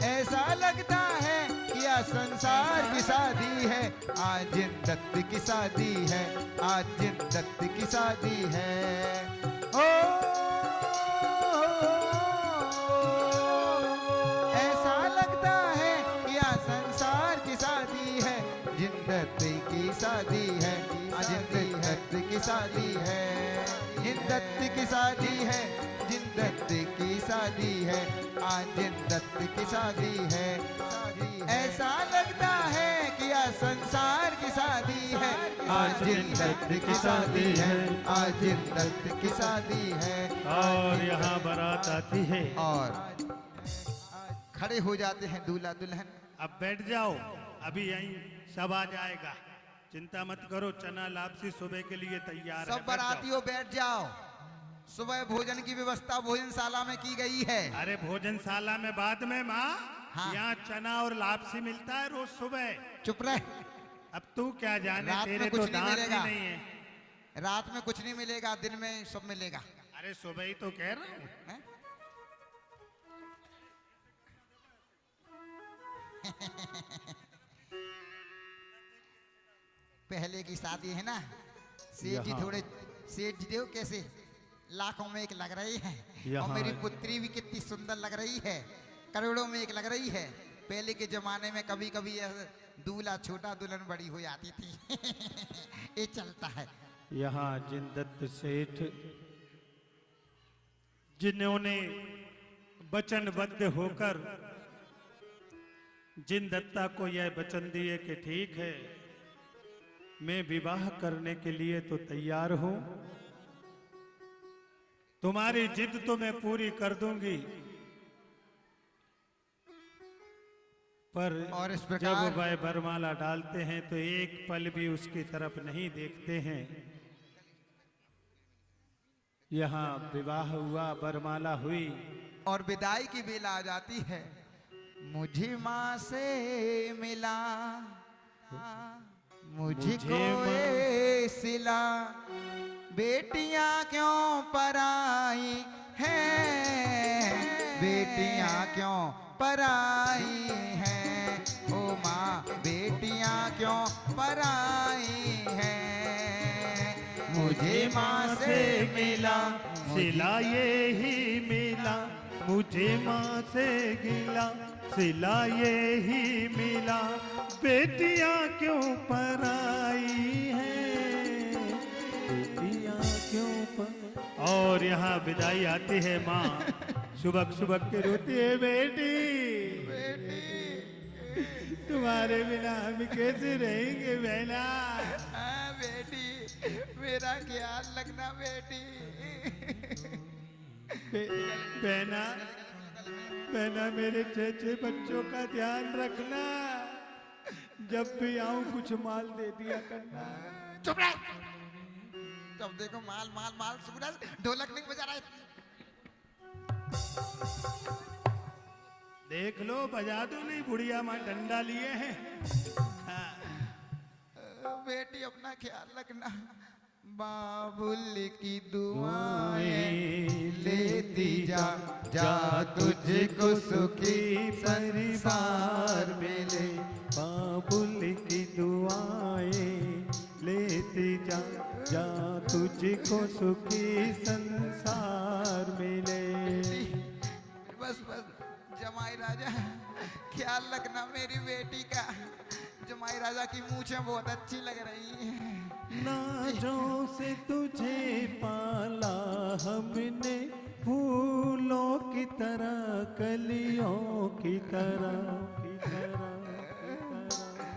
ऐसा लगता है कि आज संसार की शादी है, आज जिन दत्त की शादी है, आज जिन दत्त की शादी है। ओ ऐसा लगता है कि आज संसार की शादी है, जिन दत्त की शादी है, आज जिन दत्त की शादी है। जिन दत्त की शादी है, जिन दत्त की शादी है, आज जिन दत्त की शादी है। ऐसा लगता है कि आज संसार की शादी है, आज जिन दत्त की शादी है, आज जिन दत्त की शादी है। और यहाँ बारात आती है और खड़े हो जाते हैं दूल्हा दुल्हन। अब बैठ जाओ, अभी यहीं सब आ जाएगा, चिंता मत करो। चना लापसी सुबह के लिए तैयार है। सब बैठ जाओ। बारातियों बैठ जाओ। सुबह भोजन की व्यवस्था भोजनशाला में की गई है। अरे भोजनशाला में बाद में माँ, हाँ। यहाँ चना और लापसी मिलता है रोज सुबह। चुप रह, अब तू क्या जाने, रात में तेरे कुछ तो नहीं दांत भी मिलेगा। नहीं है। रात में कुछ नहीं मिलेगा, दिन में सब मिलेगा। अरे सुबह ही तो कह रहा हूँ। हैं? पहले की शादी है ना, सेठ जी यहाँ। थोड़े, सेठ जी देखो कैसे लाखों में एक लग रही है। और यहाँ। मेरी पुत्री भी कितनी सुंदर लग रही है, करोड़ों में एक लग रही है। पहले के जमाने में कभी कभी दूल्हा छोटा दुल्हन बड़ी हो जाती थी। ये चलता है। यहाँ जिन दत्त सेठ, जिन्होंने वचनबद्ध होकर जिन दत्ता को यह वचन दिए कि ठीक है, मैं विवाह करने के लिए तो तैयार हूं, तुम्हारी जिद तो मैं पूरी कर दूंगी, पर और इस जब प्रकार वह बरमाला डालते हैं तो एक पल भी उसकी तरफ नहीं देखते हैं। यहाँ विवाह हुआ, बरमाला हुई और विदाई की बेला आ जाती है। मुझे माँ से मिला, मुझको ये सिला, बेटियां क्यों पराई हैं, बेटियां क्यों पराई हैं, ओ माँ बेटियां क्यों पराई हैं। मुझे माँ से मिला, सिला ये ही मिला, मुझे माँ से गिला, सिला ये ही मिला, बेटियां क्यों पराई हैं, बेटियां क्यों पर। और यहाँ विदाई आती है माँ, सुबह सुबह के रोती है, बेटी तुम्हारे बिना हम कैसे रहेंगे बहना। बेटी मेरा ख्याल रखना बेटी। बहना, बहना मेरे चेचे बच्चों का ध्यान रखना, जब भी आऊं कुछ माल दे दिया करना। चुप रह, जब देखो माल माल माल, सूरज ढोलक नहीं बजा रहा है। देख लो, बजा दो नहीं, बुढ़िया माँ डंडा लिए हैं। हाँ। बेटी अपना ख्याल रखना। बाबुल की दुआएं लेती जा, जा तुझको सुखी परिवार मिले। बाबुल की दुआएं लेती जा, जा तुझको सुखी संसार मिले। बस बस जमाई राजा, ख्याल रखना मेरी बेटी का। जमाई राजा की मूछें बहुत अच्छी लग रही हैं। नाजों से तुझे पाला हमने, फूलों की तरह, कलियों की तरह,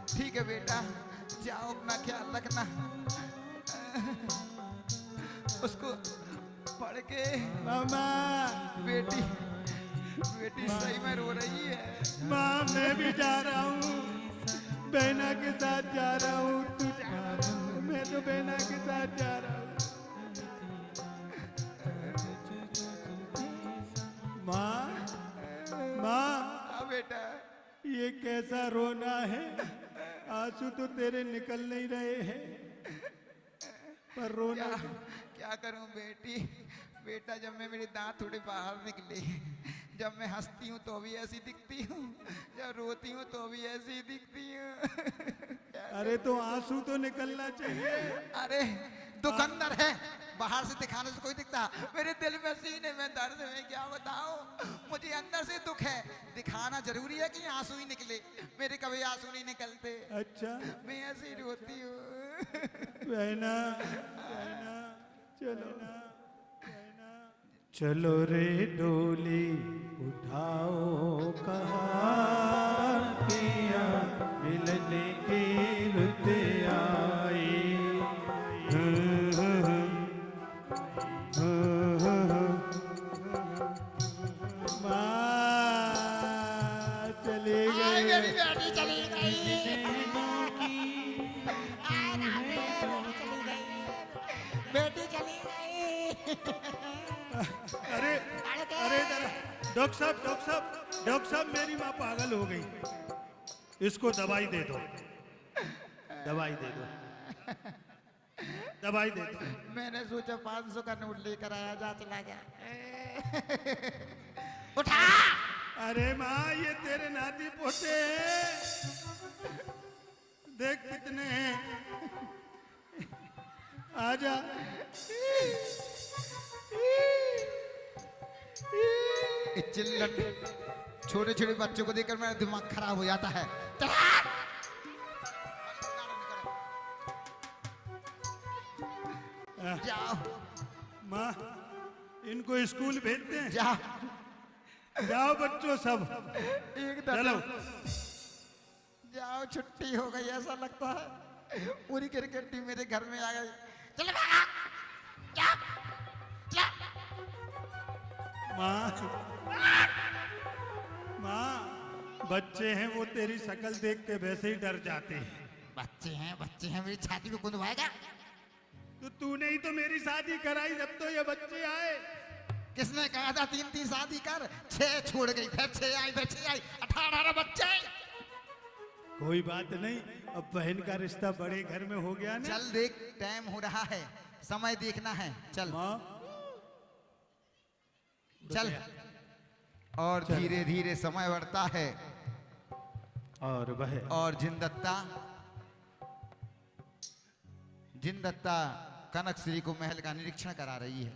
ठीक है बेटा, जाओ अपना ख्याल रखना। बड़के मामा बेटी बेटी सही में रो रही है। माँ मैं भी जा रहा हूँ, बहना के साथ जा रहा हूँ। तू जा, मैं तो बहना के साथ जा रहा हूँ। माँ माँ हाँ बेटा, ये कैसा रोना है? आंसू तो तेरे निकल नहीं रहे हैं, पर रोना क्या करूं बेटी। बेटा जब मैं मेरे दांत थोड़े बाहर निकले, जब मैं हंसती हूँ तो भी ऐसी दिखती हूँ, जब रोती हूँ तो भी ऐसी दिखती हूँ। अरे तो आंसू तो निकलना चाहिए। अरे दुख अंदर है, बाहर से दिखाने से कोई दिखता। मेरे दिल में सीने में दर्द में क्या बताऊं, मुझे अंदर से दुख है। दिखाना जरूरी है कि आंसू ही निकले, मेरे कभी आंसू नहीं निकलते। अच्छा मैं ऐसे ही रोती हूँ। बहना बहना चलो ना, चलो रे डोली उठाओ कहार पिया, मिलने की रुत आई। माँ चली गई, मेरी बेटी चली गई। बेटी चली गई। अरे अरे इधर डॉक्टर साहब मेरी माँ पागल हो गई, इसको दवाई दे दो, दवाई दे दो, दवाई दे दो। मैंने सोचा 500 का नोट लेकर आया, जा चला गया। उठा। अरे माँ ये तेरे नाती पोते हैं, देख कितने हैं। आजा। चिल्लट छोटे छोटे बच्चों को देखकर मेरा दिमाग खराब हो जाता है। जाओ माँ इनको स्कूल भेजते हैं। जाओ जाओ बच्चों सब, एक चलो। जाओ, छुट्टी हो गई ऐसा लगता है। पूरी क्रिकेट टीम मेरे घर में आ गई। चलो भागा, जा, जा। माँ बच्चे हैं वो तेरी शक्ल देख के वैसे ही डर जाते हैं। बच्चे हैं, मेरी छाती को गुंदवाएगा। तो तूने ही तो मेरी शादी कराई जब तो ये बच्चे आए। किसने कहा था 3 शादी कर? 6 छोड़ गई, फिर 6 आई, फिर 6 आई, 18 बच्चे। कोई बात नहीं, अब बहन का रिश्ता बड़े घर में हो गया ना। चल देख, टाइम हो रहा है, समय देखना है। चल माँ चल। और धीरे धीरे समय बढ़ता है और जिनदत्ता कनक श्री को महल का निरीक्षण करा रही है।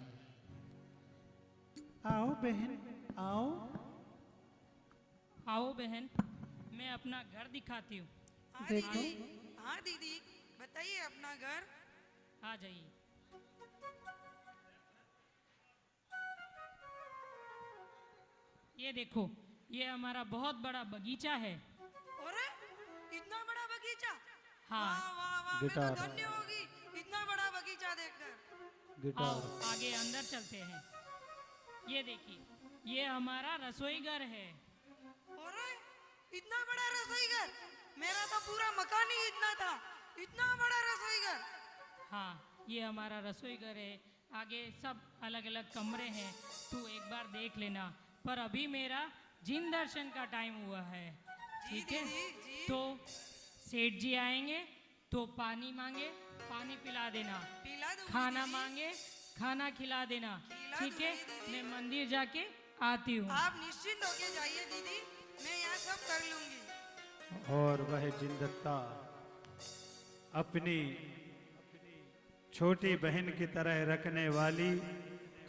आओ बहन आओ। आओ बहन, मैं अपना घर दिखाती हूँ। हाँ दीदी, हाँ दीदी बताइए अपना घर। आ जाइए। ये देखो, ये हमारा बहुत बड़ा बगीचा है। अरे इतना बड़ा बगीचा? हाँ। वाह वाह वाह, मैं तो धन्य होगी इतना बड़ा बगीचा देखकर। आओ आगे अंदर चलते हैं। ये देखिए, ये हमारा रसोई घर है। अरे इतना बड़ा रसोई घर? मेरा तो पूरा मकान ही इतना था, इतना बड़ा रसोई घर। हाँ, ये हमारा रसोई घर है। आगे सब अलग अलग कमरे हैं, तू एक बार देख लेना। पर अभी मेरा जिन दर्शन का टाइम हुआ है, ठीक है? तो सेठ जी आएंगे तो पानी मांगे, पानी पिला देना। खाना मांगे, खाना खिला देना, ठीक है? मैं मंदिर जाके आती हूँ। आप निश्चिंत होके जाइए दीदी, मैं यहाँ सब कर लूंगी। और वह जिनदत्ता अपनी छोटी बहन की तरह रखने वाली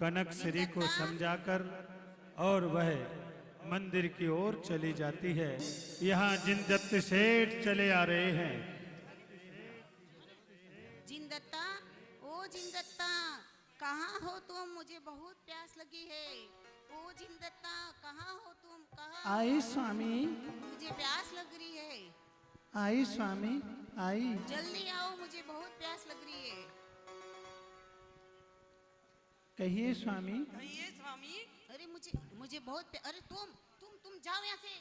कनक श्री को समझाकर और वह मंदिर की ओर चली जाती है। यहाँ जिनदत्त सेठ चले आ रहे हैं। जिनदत्ता, ओ जिनदत्ता, कहाँ हो तुम? मुझे बहुत प्यास लगी है। ओ जिनदत्ता, कहाँ हो तुम? कहाँ? आई स्वामी। मुझे प्यास लग रही है। आई स्वामी, आई। जल्दी आओ, मुझे बहुत प्यास लग रही है। कहिए स्वामी। कहिए स्वामी। अरे मुझे बहुत अरे तुम जाओ यहाँ से,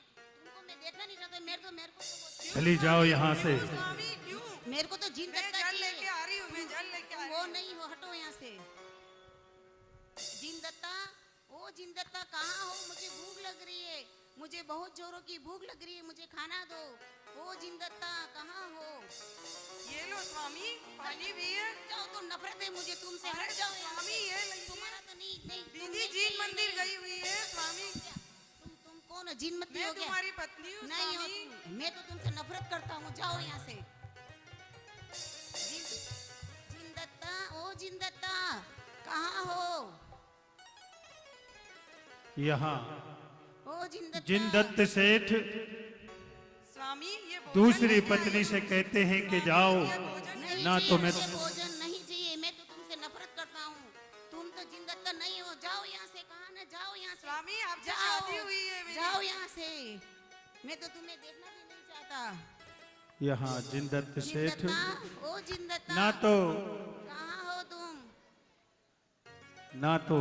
तुमको मैं देखना नहीं चाहता। मेरे को तो चली जाओ यहाँ से। स्वामी क्यों? मेरे को तो जिन मैं दत्ता जल लेके आ रही हूँ, मैं जल लेके आ रही वो हूँ। नहीं हो, हटो यहाँ से। जिन दत्ता, ओ जिन दत्ता कहाँ हो? मुझे भूख लग रही है, मुझे बहुत जोरों की भूख लग रही है, मुझे खाना दो। ओ जिन दत्ता कहाँ हो? ये लो स्वामी, पानी भी है। जाओ, तो नफरत है मुझे तुमसे, अरे हट जाओ यहाँ स्वामी, से। ये लीजिए। तुम्हारा तो नहीं तुम दीदी जीन मंदिर गई हुई है स्वामी। तुम कौन हो? जिन मत मैं हो क्या? तुम्हारी पत्नी हूँ नहीं हो स्वामी। तुम। मैं तो तुमसे नफरत करता हूँ, जाओ यहाँ से। जिन दत्ता, ओ जिन दत्ता कहाँ हो? यहाँ ओ जिन दत्ता। जिनदत्त सेठ स्वामी ये भोजन दूसरी नहीं पत्नी से चाहिए। कहते हैं कि जाओ, ये भोजन नहीं ना तो मैं मुझे भोजन नहीं चाहिए, मैं तो तुमसे नफरत करता हूँ। तुम तो जिन दत्ता नहीं हो, जाओ यहाँ से। कहाँ ना, जाओ यहाँ से। स्वामी आपसे जाओ, शादी हुई है मेरी। जाओ यहाँ से। मैं तो तुम्हें देखना भी नहीं चाहता। यहाँ जिनदत्त जिन सेठ दत्ता, ओ जिन दत्ता ना तो कहाँ हो तुम? ना तो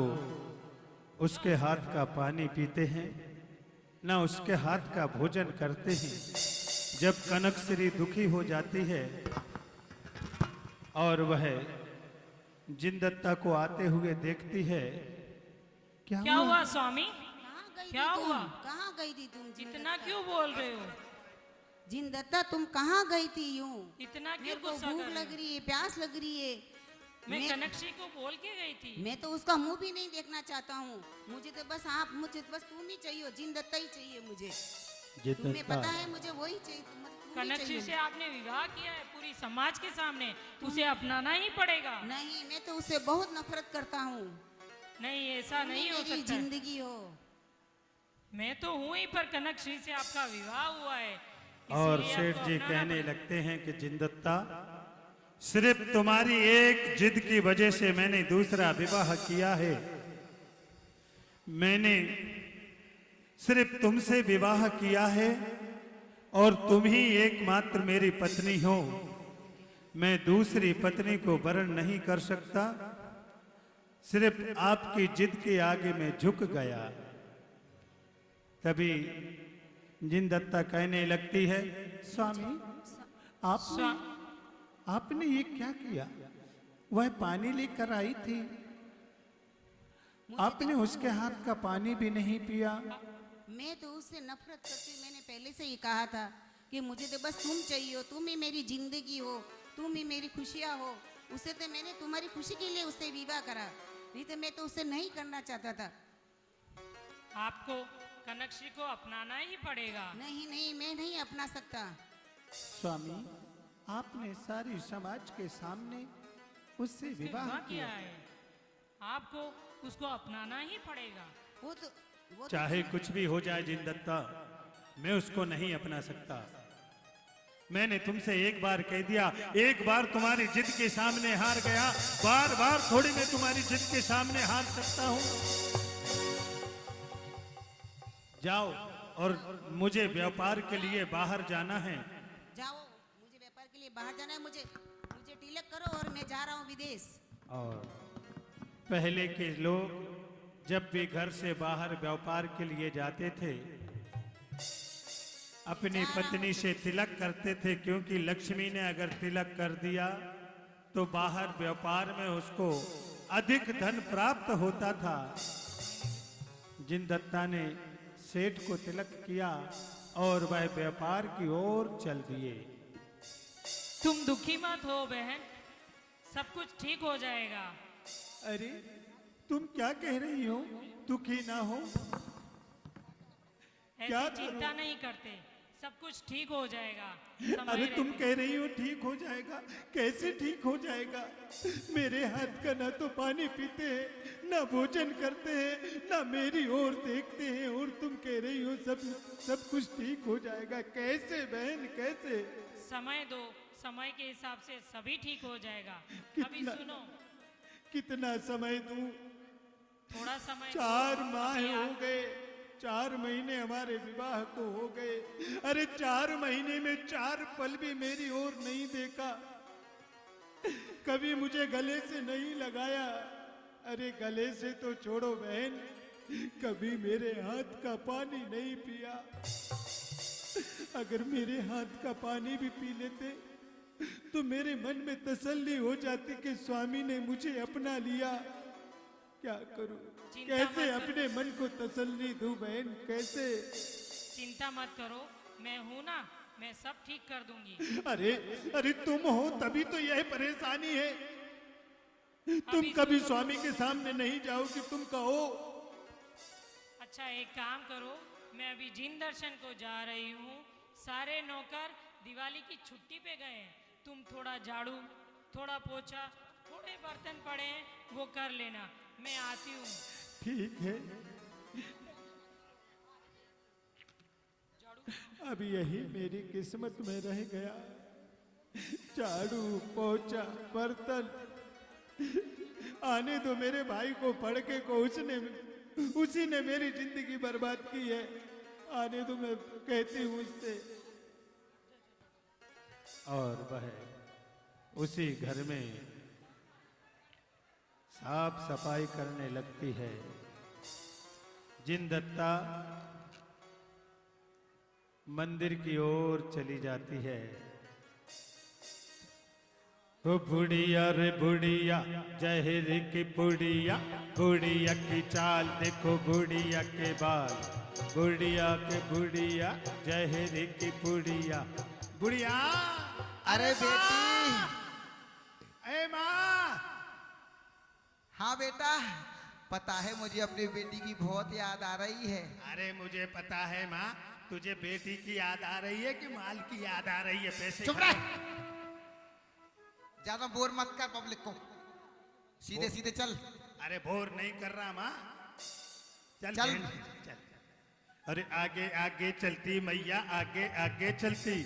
उसके हाथ का पानी पीते हैं, ना उसके हाथ का भोजन करते हैं। जब कनकश्री दुखी हो जाती है और वह जिनदत्ता को आते हुए देखती है, क्या हुआ स्वामी? कहाँ गई क्या थी तुम? हुआ? कहाँ गई थी तुम? जिन इतना दत्ता? क्यों बोल रहे हो? जिन दत्ता तुम कहाँ गई थी यूं? इतना क्यों मेरे को गुस्सा भूख कर लग रहे हो? रही है, प्यास लग रही है। मैं कनकश्री को बोल के गई थी। मैं तो उसका मुंह भी नहीं देखना चाहता हूँ। मुझे तो बस तुम ही चाहिए, जिन दत्ता ही चाहिए मुझे। तुम्हें पता है मुझे वही चाहिए, तुम ही कनकश्री चाहिए। से आपने विवाह किया है पूरी समाज के सामने, उसे अपनाना ही पड़ेगा। नहीं, मैं तो उससे बहुत नफरत करता हूँ। नहीं, ऐसा नहीं हो मेरी सकता। जिंदगी हो। मैं तो हूँ ही, पर कनकश्री से आपका विवाह हुआ है, और इसीलिए सेठ आपको जी अपनाना कहने पड़ेगा। लगते हैं कि जिनदत्ता, सिर्फ तुम्हारी एक जिद की वजह से मैंने दूसरा विवाह किया है। मैंने सिर्फ तुमसे विवाह किया है और तुम ही एकमात्र मेरी पत्नी हो। मैं दूसरी पत्नी को वरण नहीं कर सकता। सिर्फ आपकी जिद के आगे मैं झुक गया। तभी जिनदत्ता कहने लगती है, स्वामी आपने ये क्या किया? वह पानी लेकर आई थी, आपने उसके हाथ का पानी भी नहीं पिया। मैं तो उससे नफरत करती हूँ। मैंने पहले से ही कहा था कि मुझे तो बस तुम चाहिए हो, तुम ही मेरी जिंदगी हो, तुम ही मेरी खुशियाँ हो। उसे तो मैंने तुम्हारी खुशी के लिए उससे विवाह करा, नहीं तो मैं तो उससे नहीं करना चाहता था। आपको कनकश्री को अपनाना ही पड़ेगा। नहीं, मैं नहीं अपना सकता। स्वामी, आपने सारी समाज के सामने उससे विवाह विवाह किया। किया है, आपको उसको अपनाना ही पड़ेगा। वो तो चाहे कुछ भी हो जाए जिनदत्ता, मैं उसको नहीं अपना सकता। मैंने तुमसे एक बार कह दिया, एक बार तुम्हारी जिद के सामने हार गया, बार बार थोड़ी मैं तुम्हारी जिद के सामने हार सकता हूं। जाओ, और मुझे व्यापार के लिए बाहर जाना है। जाओ, मुझे व्यापार के लिए बाहर जाना है। मुझे तिलक करो और मैं जा रहा हूँ विदेश। और पहले के लोग जब भी घर से बाहर व्यापार के लिए जाते थे, अपनी पत्नी से तिलक करते थे, क्योंकि लक्ष्मी ने अगर तिलक कर दिया तो बाहर व्यापार में उसको अधिक धन प्राप्त होता था। जिनदत्ता ने सेठ को तिलक किया और वह व्यापार की ओर चल दिए। तुम दुखी मत हो बहन, सब कुछ ठीक हो जाएगा। अरे तुम क्या कह रही हो? दुखी ना हो? क्या ऐसी चिंता नहीं करते, सब कुछ ठीक हो जाएगा। अरे तुम कह रही हो ठीक हो जाएगा, कैसे ठीक हो जाएगा? मेरे हाथ का ना तो पानी पीते हैं, ना भोजन करते हैं, ना मेरी ओर देखते हैं, और तुम कह रही हो सब कुछ ठीक हो जाएगा। कैसे बहन, कैसे? समय दो, समय के हिसाब से सभी ठीक हो जाएगा। अभी सुनो, कितना समय दूं? थोड़ा समय 4 माह अभी हो गए, 4 महीने हमारे विवाह को हो गए। अरे 4 महीने में 4 पल भी मेरी ओर नहीं देखा, कभी मुझे गले से नहीं लगाया, अरे गले से तो छोड़ो बहन, कभी मेरे हाथ का पानी नहीं पिया। अगर मेरे हाथ का पानी भी पी लेते तो मेरे मन में तसल्ली हो जाती कि स्वामी ने मुझे अपना लिया। क्या करूं, चिंता कैसे मत अपने मन को तसल्ली दूं बहन, कैसे? चिंता मत करो, मैं हूं ना, मैं सब ठीक कर दूंगी। अरे अरे तुम हो तभी तो यह परेशानी है। तुम अभी कभी सुनो। स्वामी के सामने नहीं जाओगी, तुम कहो। अच्छा एक काम करो, मैं अभी जिन दर्शन को जा रही हूँ, सारे नौकर दिवाली की छुट्टी पे गए हैं। तुम थोड़ा झाड़ू, थोड़ा पोछा, थोड़े बर्तन पड़े हैं वो कर लेना, मैं आती हूँ। ठीक है, अब यही मेरी किस्मत में रह गया। झाड़ू पोछा बर्तन, आने दो मेरे भाई को पढ़ के को, उसी ने मेरी जिंदगी बर्बाद की है। आने दो, मैं कहती हूँ उससे। और वह उसी घर में साफ सफाई करने लगती है। जिन दत्ता मंदिर की ओर चली जाती है। ओ बुढ़िया रे बुढ़िया, जहर की बुढ़िया, बुढ़िया की चाल देखो बुढ़िया के बाल, बुढ़िया के बुढ़िया, जहर की बुढ़िया। बुढ़िया, अरे बेटी। ए माँ। हाँ बेटा, पता है मुझे अपनी बेटी की बहुत याद आ रही है। अरे मुझे पता है माँ, तुझे बेटी की याद आ रही है कि माल की याद आ रही है? पैसे चुप रह, ज्यादा बोर मत कर पब्लिक को, सीधे सीधे चल। अरे बोर नहीं कर रहा माँ, चल चल। बहन, चल। अरे आगे आगे चलती मैया, आगे आगे चलती,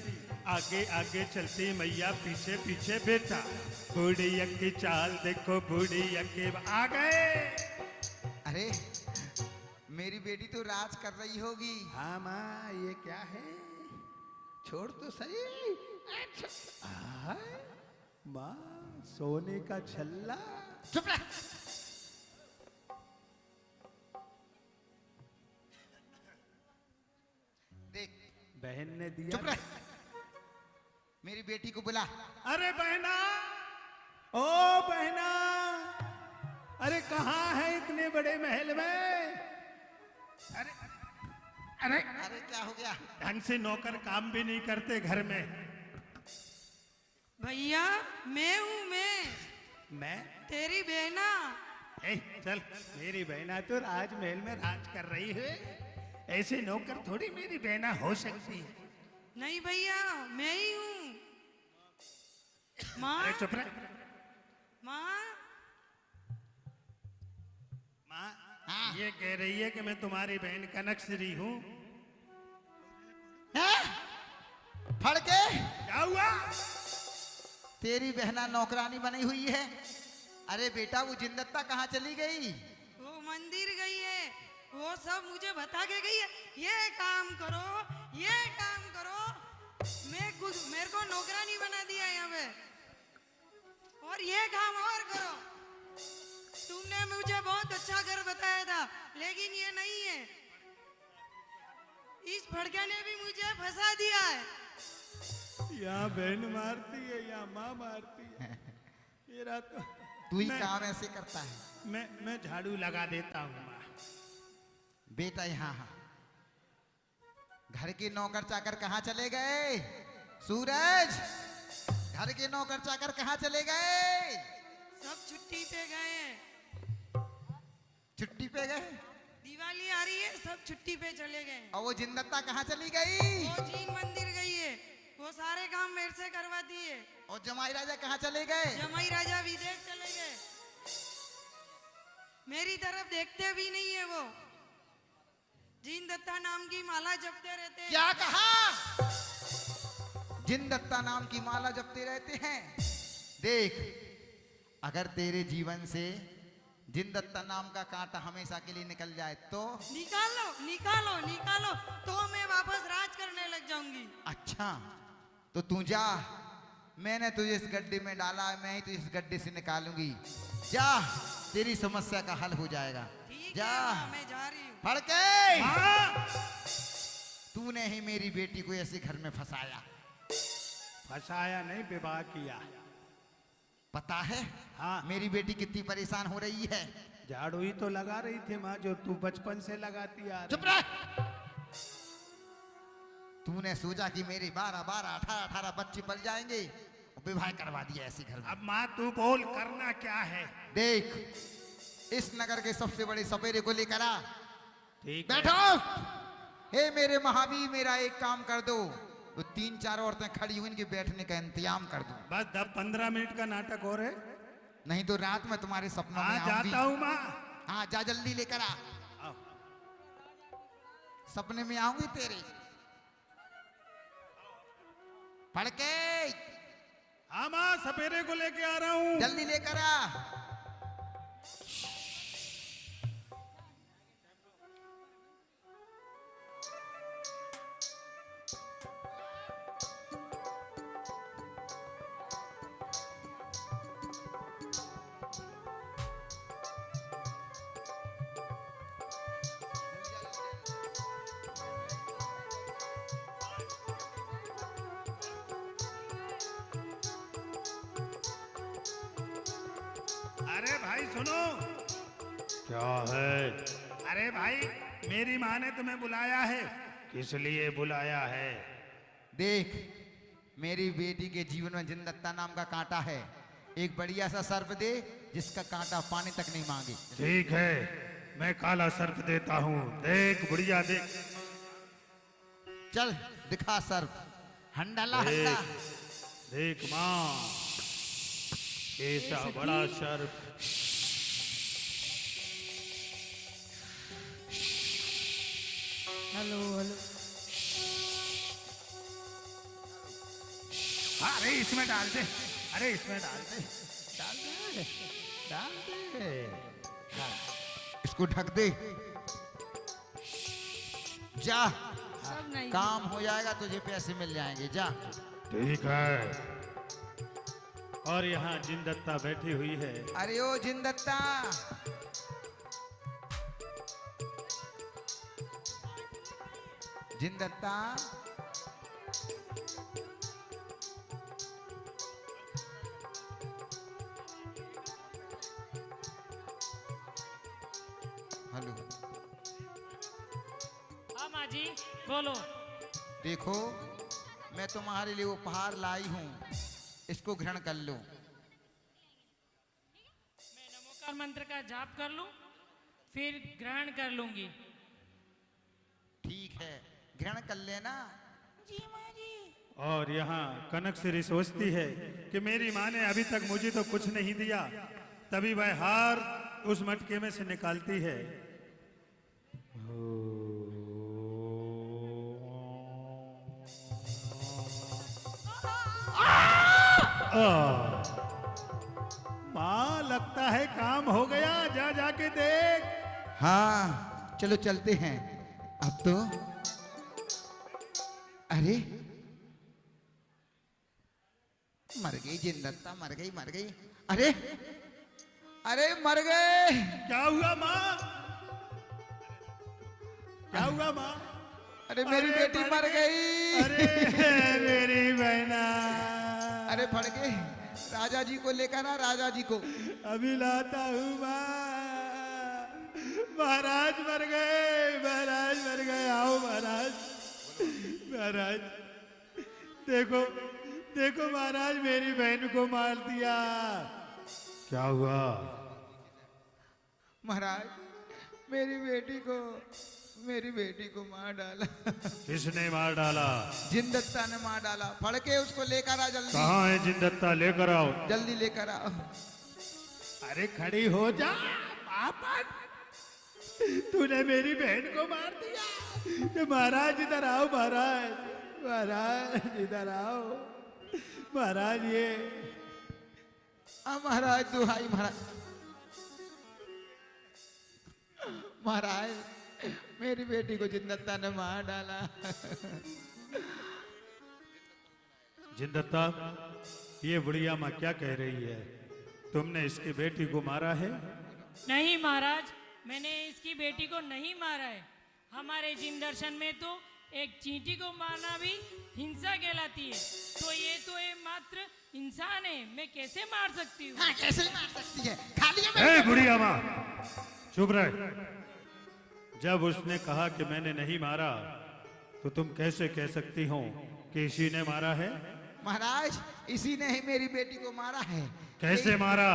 आगे आगे चलती मैया, पीछे पीछे बेटा, बुढ़िया की चाल देखो बुढ़िया के। आ गए। अरे मेरी बेटी तो राज कर रही होगी। हाँ माँ, ये क्या है? छोड़ तो सही। अच्छा, माँ सोने का छल्ला। चुप रह। देख, बहन ने दिया। चुप रह, मेरी बेटी को बुला। अरे बहना, ओ बहना, अरे कहाँ है इतने बड़े महल में? अरे अरे अरे क्या हो गया? ढंग से नौकर काम भी नहीं करते घर में। भैया मैं हूँ, मैं? तेरी बहना। ए, चल, मेरी बहना तो राजमहल में राज कर रही है, ऐसे नौकर थोड़ी मेरी बहना हो सकती है। नहीं भैया, मैं ही हूँ। माँ, अरे चुप रह। माँ, माँ ये कह रही है कि मैं तुम्हारी बहन कनकश्री हूँ। फड़ के क्या हुआ? तेरी बहना नौकरानी बनी हुई है। अरे बेटा, वो जिंदत्ता कहाँ चली गई? वो मंदिर गई है, वो सब मुझे बता के गई है, ये काम करो, ये काम करो। मेरे को नौकरानी बना दिया यहाँ पे, और ये काम और करो। तुमने मुझे बहुत अच्छा घर बताया था, लेकिन ये नहीं है। इस फड़के ने भी मुझे फंसा दिया है। यहाँ बहन मारती है, यहाँ माँ मारती है। ये रात तू ही काम ऐसे करता है। मैं झाड़ू लगा देता हूँ माँ। बेटा यहाँ घर के नौकर चाकर कहाँ चले गए? सूरज, घर के नौकर चाकर कहाँ चले गए? सब छुट्टी पे गए हैं। छुट्टी पे गए? दिवाली आ रही है, सब छुट्टी पे चले गए। और वो जिंदत्ता कहाँ चली गई? वो जीन मंदिर गई है, वो सारे काम मेरे से करवाती है। और जमाई राजा कहाँ चले गए? जमाई राजा विदेश चले गए, मेरी तरफ देखते भी नहीं है। वो जीन दत्ता नाम की माला जपते रहते हैं। क्या कहा? जिंदत्ता नाम की माला जपते रहते हैं। देख, अगर तेरे जीवन से जिंदत्ता नाम का कांटा हमेशा के लिए निकल जाए तो? निकालो निकालो निकालो, तो मैं वापस राज करने लग जाऊंगी। अच्छा, तो तू जा, मैंने तुझे इस गड्ढे में डाला, मैं ही तुझे इस गड्ढे से निकालूंगी। जा। तेरी समस्या का हल हो जाएगा। ठीक जा है माँ, मैं जा रही हूँ। फड़के, हाँ, तूने ही मेरी बेटी को ऐसे घर में फंसाया। फंसाया नहीं, विवाह किया। पता है हाँ। मेरी बेटी कितनी परेशान हो रही है। झाड़ू ही तो लगा रही थी माँ, जो तू बचपन से लगाती आ रही। चुप रह। तूने सोचा कि मेरे 12, 12, 18, 18 बच्चे पल जाएंगे, विवाह करवा दिया ऐसे घर में। अब माँ तू बोल, करना क्या है? देख, इस नगर के सबसे बड़े सपेरे को लेकर आ। ठीक है। बैठो। हे मेरे महावीर, मेरा एक काम कर दो। तो 3-4 औरतें खड़ी हुई, इनके बैठने का इंतजाम कर दो। बस 10-15 मिनट का नाटक और है। नहीं तो रात में तुम्हारे सपनों में हाँ आऊंगी। जाता हूँ माँ। हाँ जा, जल्दी लेकर आ। आओ। सपने में आऊंगी तेरे। फड़के, हाँ माँ, सपेरे को लेके आ रहा हूँ। जल्दी लेकर आ। अरे भाई सुनो। क्या है? अरे भाई, मेरी माँ ने तुम्हें बुलाया है। किस लिए बुलाया है? देख, मेरी बेटी के जीवन में जिंदत्ता नाम का कांटा है। एक बढ़िया सा सर्प दे जिसका कांटा पानी तक नहीं मांगे। ठीक है, मैं काला सर्प देता हूँ। देख बुढ़िया, देख चल दिखा सर्प। हंडाला देख, हंडा। देख माँ, ऐसा बड़ा सर्प। Hello hello. अरे इसमें डाल दे, अरे इसमें डाल दे, डाल दे, डाल दे। इसको ढक दे। जा, सब नहीं। काम हो जाएगा, तुझे पैसे मिल जाएंगे। जा। ठीक है। और यहाँ जिंदत्ता बैठी हुई है। अरे ओ जिंदत्ता, जिंदत्ता, हेलो। हाँ माँ जी, बोलो। देखो, मैं तुम्हारे लिए उपहार लाई हूँ, इसको ग्रहण कर लो। मैं नमोकार मंत्र का जाप कर लूं, फिर ग्रहण कर लूंगी। ठीक है, ग्रहण कर लेना। और यहाँ कनक श्री सोचती है कि मेरी माँ ने अभी तक मुझे तो कुछ नहीं दिया। तभी वह हार उस मटके में से निकालती है। माँ, लगता है काम हो गया। जा जाके देख। हाँ चलो चलते हैं। अब तो अरे मर गई जिंदत्ता, मर गई, मर गई। अरे अरे मर गए। क्या हुआ माँ? क्या हुआ माँ? अरे मेरी बेटी मर गई। अरे मेरी बहना। अरे फड़ गए। राजा जी को लेकर आ, राजा जी को। अभी लाता हूँ माँ। महाराज मर गए, महाराज मर गए। आओ महाराज, महाराज देखो, देखो महाराज, मेरी बहन को मार दिया। क्या हुआ? महाराज, मेरी बेटी को मार डाला। किसने मार डाला? जिंदत्ता ने मार डाला। फड़ के उसको लेकर आ जल्दी। कहाँ है जिंदत्ता? लेकर आओ। जल्दी लेकर आओ। अरे खड़ी हो जा पापा, तूने मेरी बहन को मार दिया। महाराज इधर आओ, महाराज, महाराज इधर आओ। महाराज ये महाराज दुहाई महाराज। महाराज, मेरी बेटी को जिंदत्ता ने मार डाला। जिंदत्ता, ये बुढ़िया माँ क्या कह रही है? तुमने इसकी बेटी को मारा है? नहीं महाराज, मैंने इसकी बेटी को नहीं मारा है। हमारे जिन दर्शन में तो एक चींटी को मारना भी हिंसा कहलाती है, तो ये तो एक मात्र इंसान है, मैं कैसे मार सकती हूँ? हाँ, कैसे मार सकती है? खाली ए बुढ़िया माँ, चुप रहे। जब उसने कहा कि मैंने नहीं मारा, तो तुम कैसे कह सकती हो कि इसी ने मारा है? महाराज, इसी ने ही मेरी बेटी को मारा है। कैसे मारा?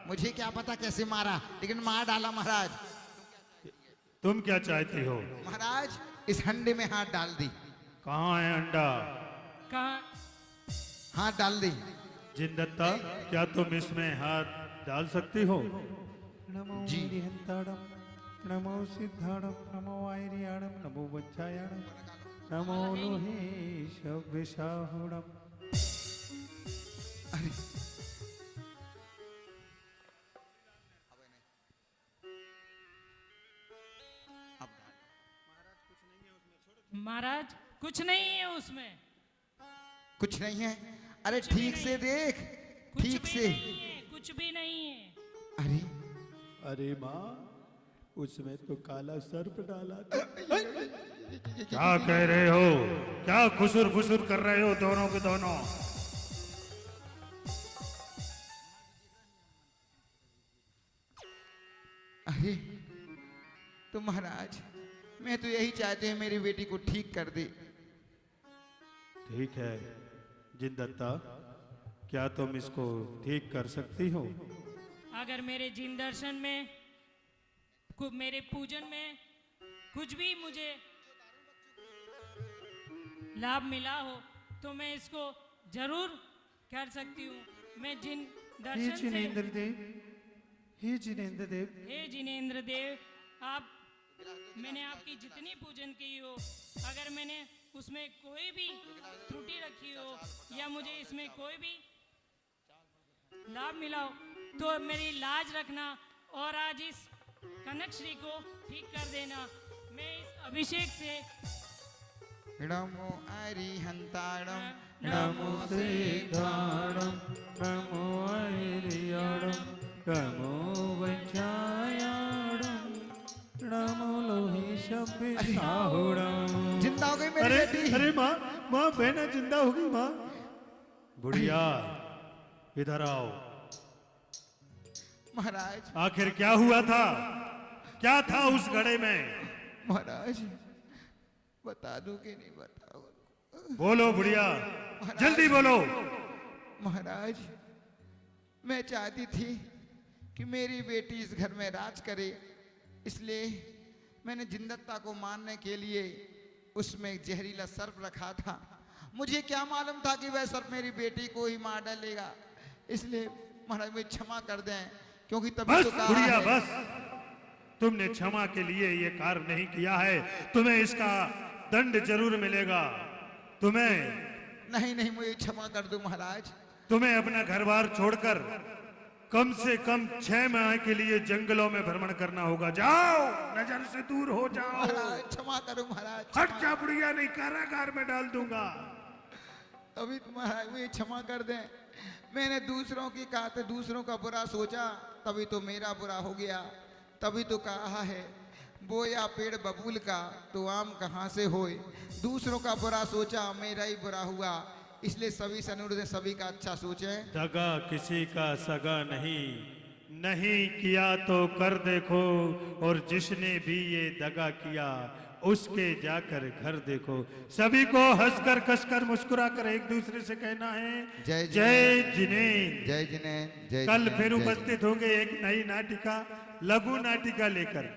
मुझे क्या पता कैसे मारा, लेकिन मार डाला महाराज। तुम क्या चाहती हो? महाराज, इस हंडे में हाथ डाल दी। कहाँ है अंडा? कहाँ? हाथ डाल दी। जिनदत्ता, क्या तुम इसमें हाथ डाल सकती हो? नमो जी। हंताड़म, नमो सिद्धाड़म, नमो आयरियाड़म, नमो वज्रायाड़म, नमो लोहेश विशाहुड़म। अरे महाराज कुछ नहीं है उसमें, कुछ नहीं है। अरे ठीक से देख, कुछ ठीक भी से। नहीं है, कुछ भी नहीं है। अरे अरे माँ, उसमें तो काला सर्प डाला था। क्या कह रहे हो? क्या खुसुर फुसुर कर रहे हो दोनों के दोनों? अरे तो महाराज, मैं तो यही चाहते हैं मेरी बेटी को ठीक कर दे। ठीक है जिनदत्ता, क्या तुम इसको ठीक कर सकती हो? अगर मेरे जिन दर्शन में मेरे पूजन में कुछ भी मुझे लाभ मिला हो, तो मैं इसको जरूर कर सकती हूँ। मैं जिन हे दर्शन से, जिनेंद्र देव, हे जिनेंद्र देव, हे जिनेंद्र देव, मैंने आपकी जितनी पूजन की हो, अगर मैंने उसमें कोई भी त्रुटि रखी हो या मुझे इसमें कोई भी लाभ मिला हो, तो मेरी लाज रखना और आज इस कनक श्री को ठीक कर देना। मैं इस अभिषेक से नमो अरिहंताड़म, नमो सिद्धाड़म, नमो आयरियाड़म, नमो वज्रायाड़म, नमो लोहेश विशाहुड़म। जिंदा हो गई मेरी अरे बेटी। अरे माँ, माँ बहना जिंदा होगी माँ। बुढ़िया इधर आओ। महाराज, आखिर क्या हुआ था? क्या था उस घड़े में? महाराज बता दो कि नहीं बताओ? बोलो बुढ़िया, जल्दी बोलो। महाराज, मैं चाहती थी कि मेरी बेटी इस घर में राज करे, इसलिए मैंने जिनदत्ता को मारने के लिए उसमें जहरीला सर्प रखा था। मुझे क्या मालूम था कि वह सर्प मेरी बेटी को ही मार डालेगा, इसलिए महाराज मुझे क्षमा कर दें, क्योंकि तभी बस तो कहा बुढ़िया है। बस, तुमने क्षमा के लिए ये कार्य नहीं किया है, तुम्हें इसका दंड जरूर मिलेगा। तुम्हें नहीं नहीं, मुझे क्षमा कर दो महाराज। तुम्हें अपना घर बार छोड़कर कम से कम 6 माह के लिए जंगलों में भ्रमण करना होगा। जाओ, नजर से दूर हो जाओ। महाराज क्षमा करो महाराज। हट जा बुढ़िया, नहीं कारागार में डाल दूंगा। अभी तो महाराज मुझे क्षमा कर दें, मैंने दूसरों की कहा तो दूसरों का बुरा सोचा, तभी तो मेरा बुरा हो गया। तभी तो कहा है, बोया पेड़ बबूल का तो आम कहाँ से होए। दूसरों का बुरा सोचा, मेरा ही बुरा हुआ, इसलिए सभी से अनुरोध है, सभी का अच्छा सोचें। दगा किसी का सगा नहीं, नहीं किया तो कर देखो, और जिसने भी ये दगा किया उसके जाकर घर देखो। सभी को हंसकर कसकर मुस्कुराकर एक दूसरे से कहना है जय जय जिनेंद्र। जय जिनेंद्र। जय कल जिनेंद्र, फिर जय उपस्थित होंगे एक नई नाटिका, लघु नाटिका लेकर।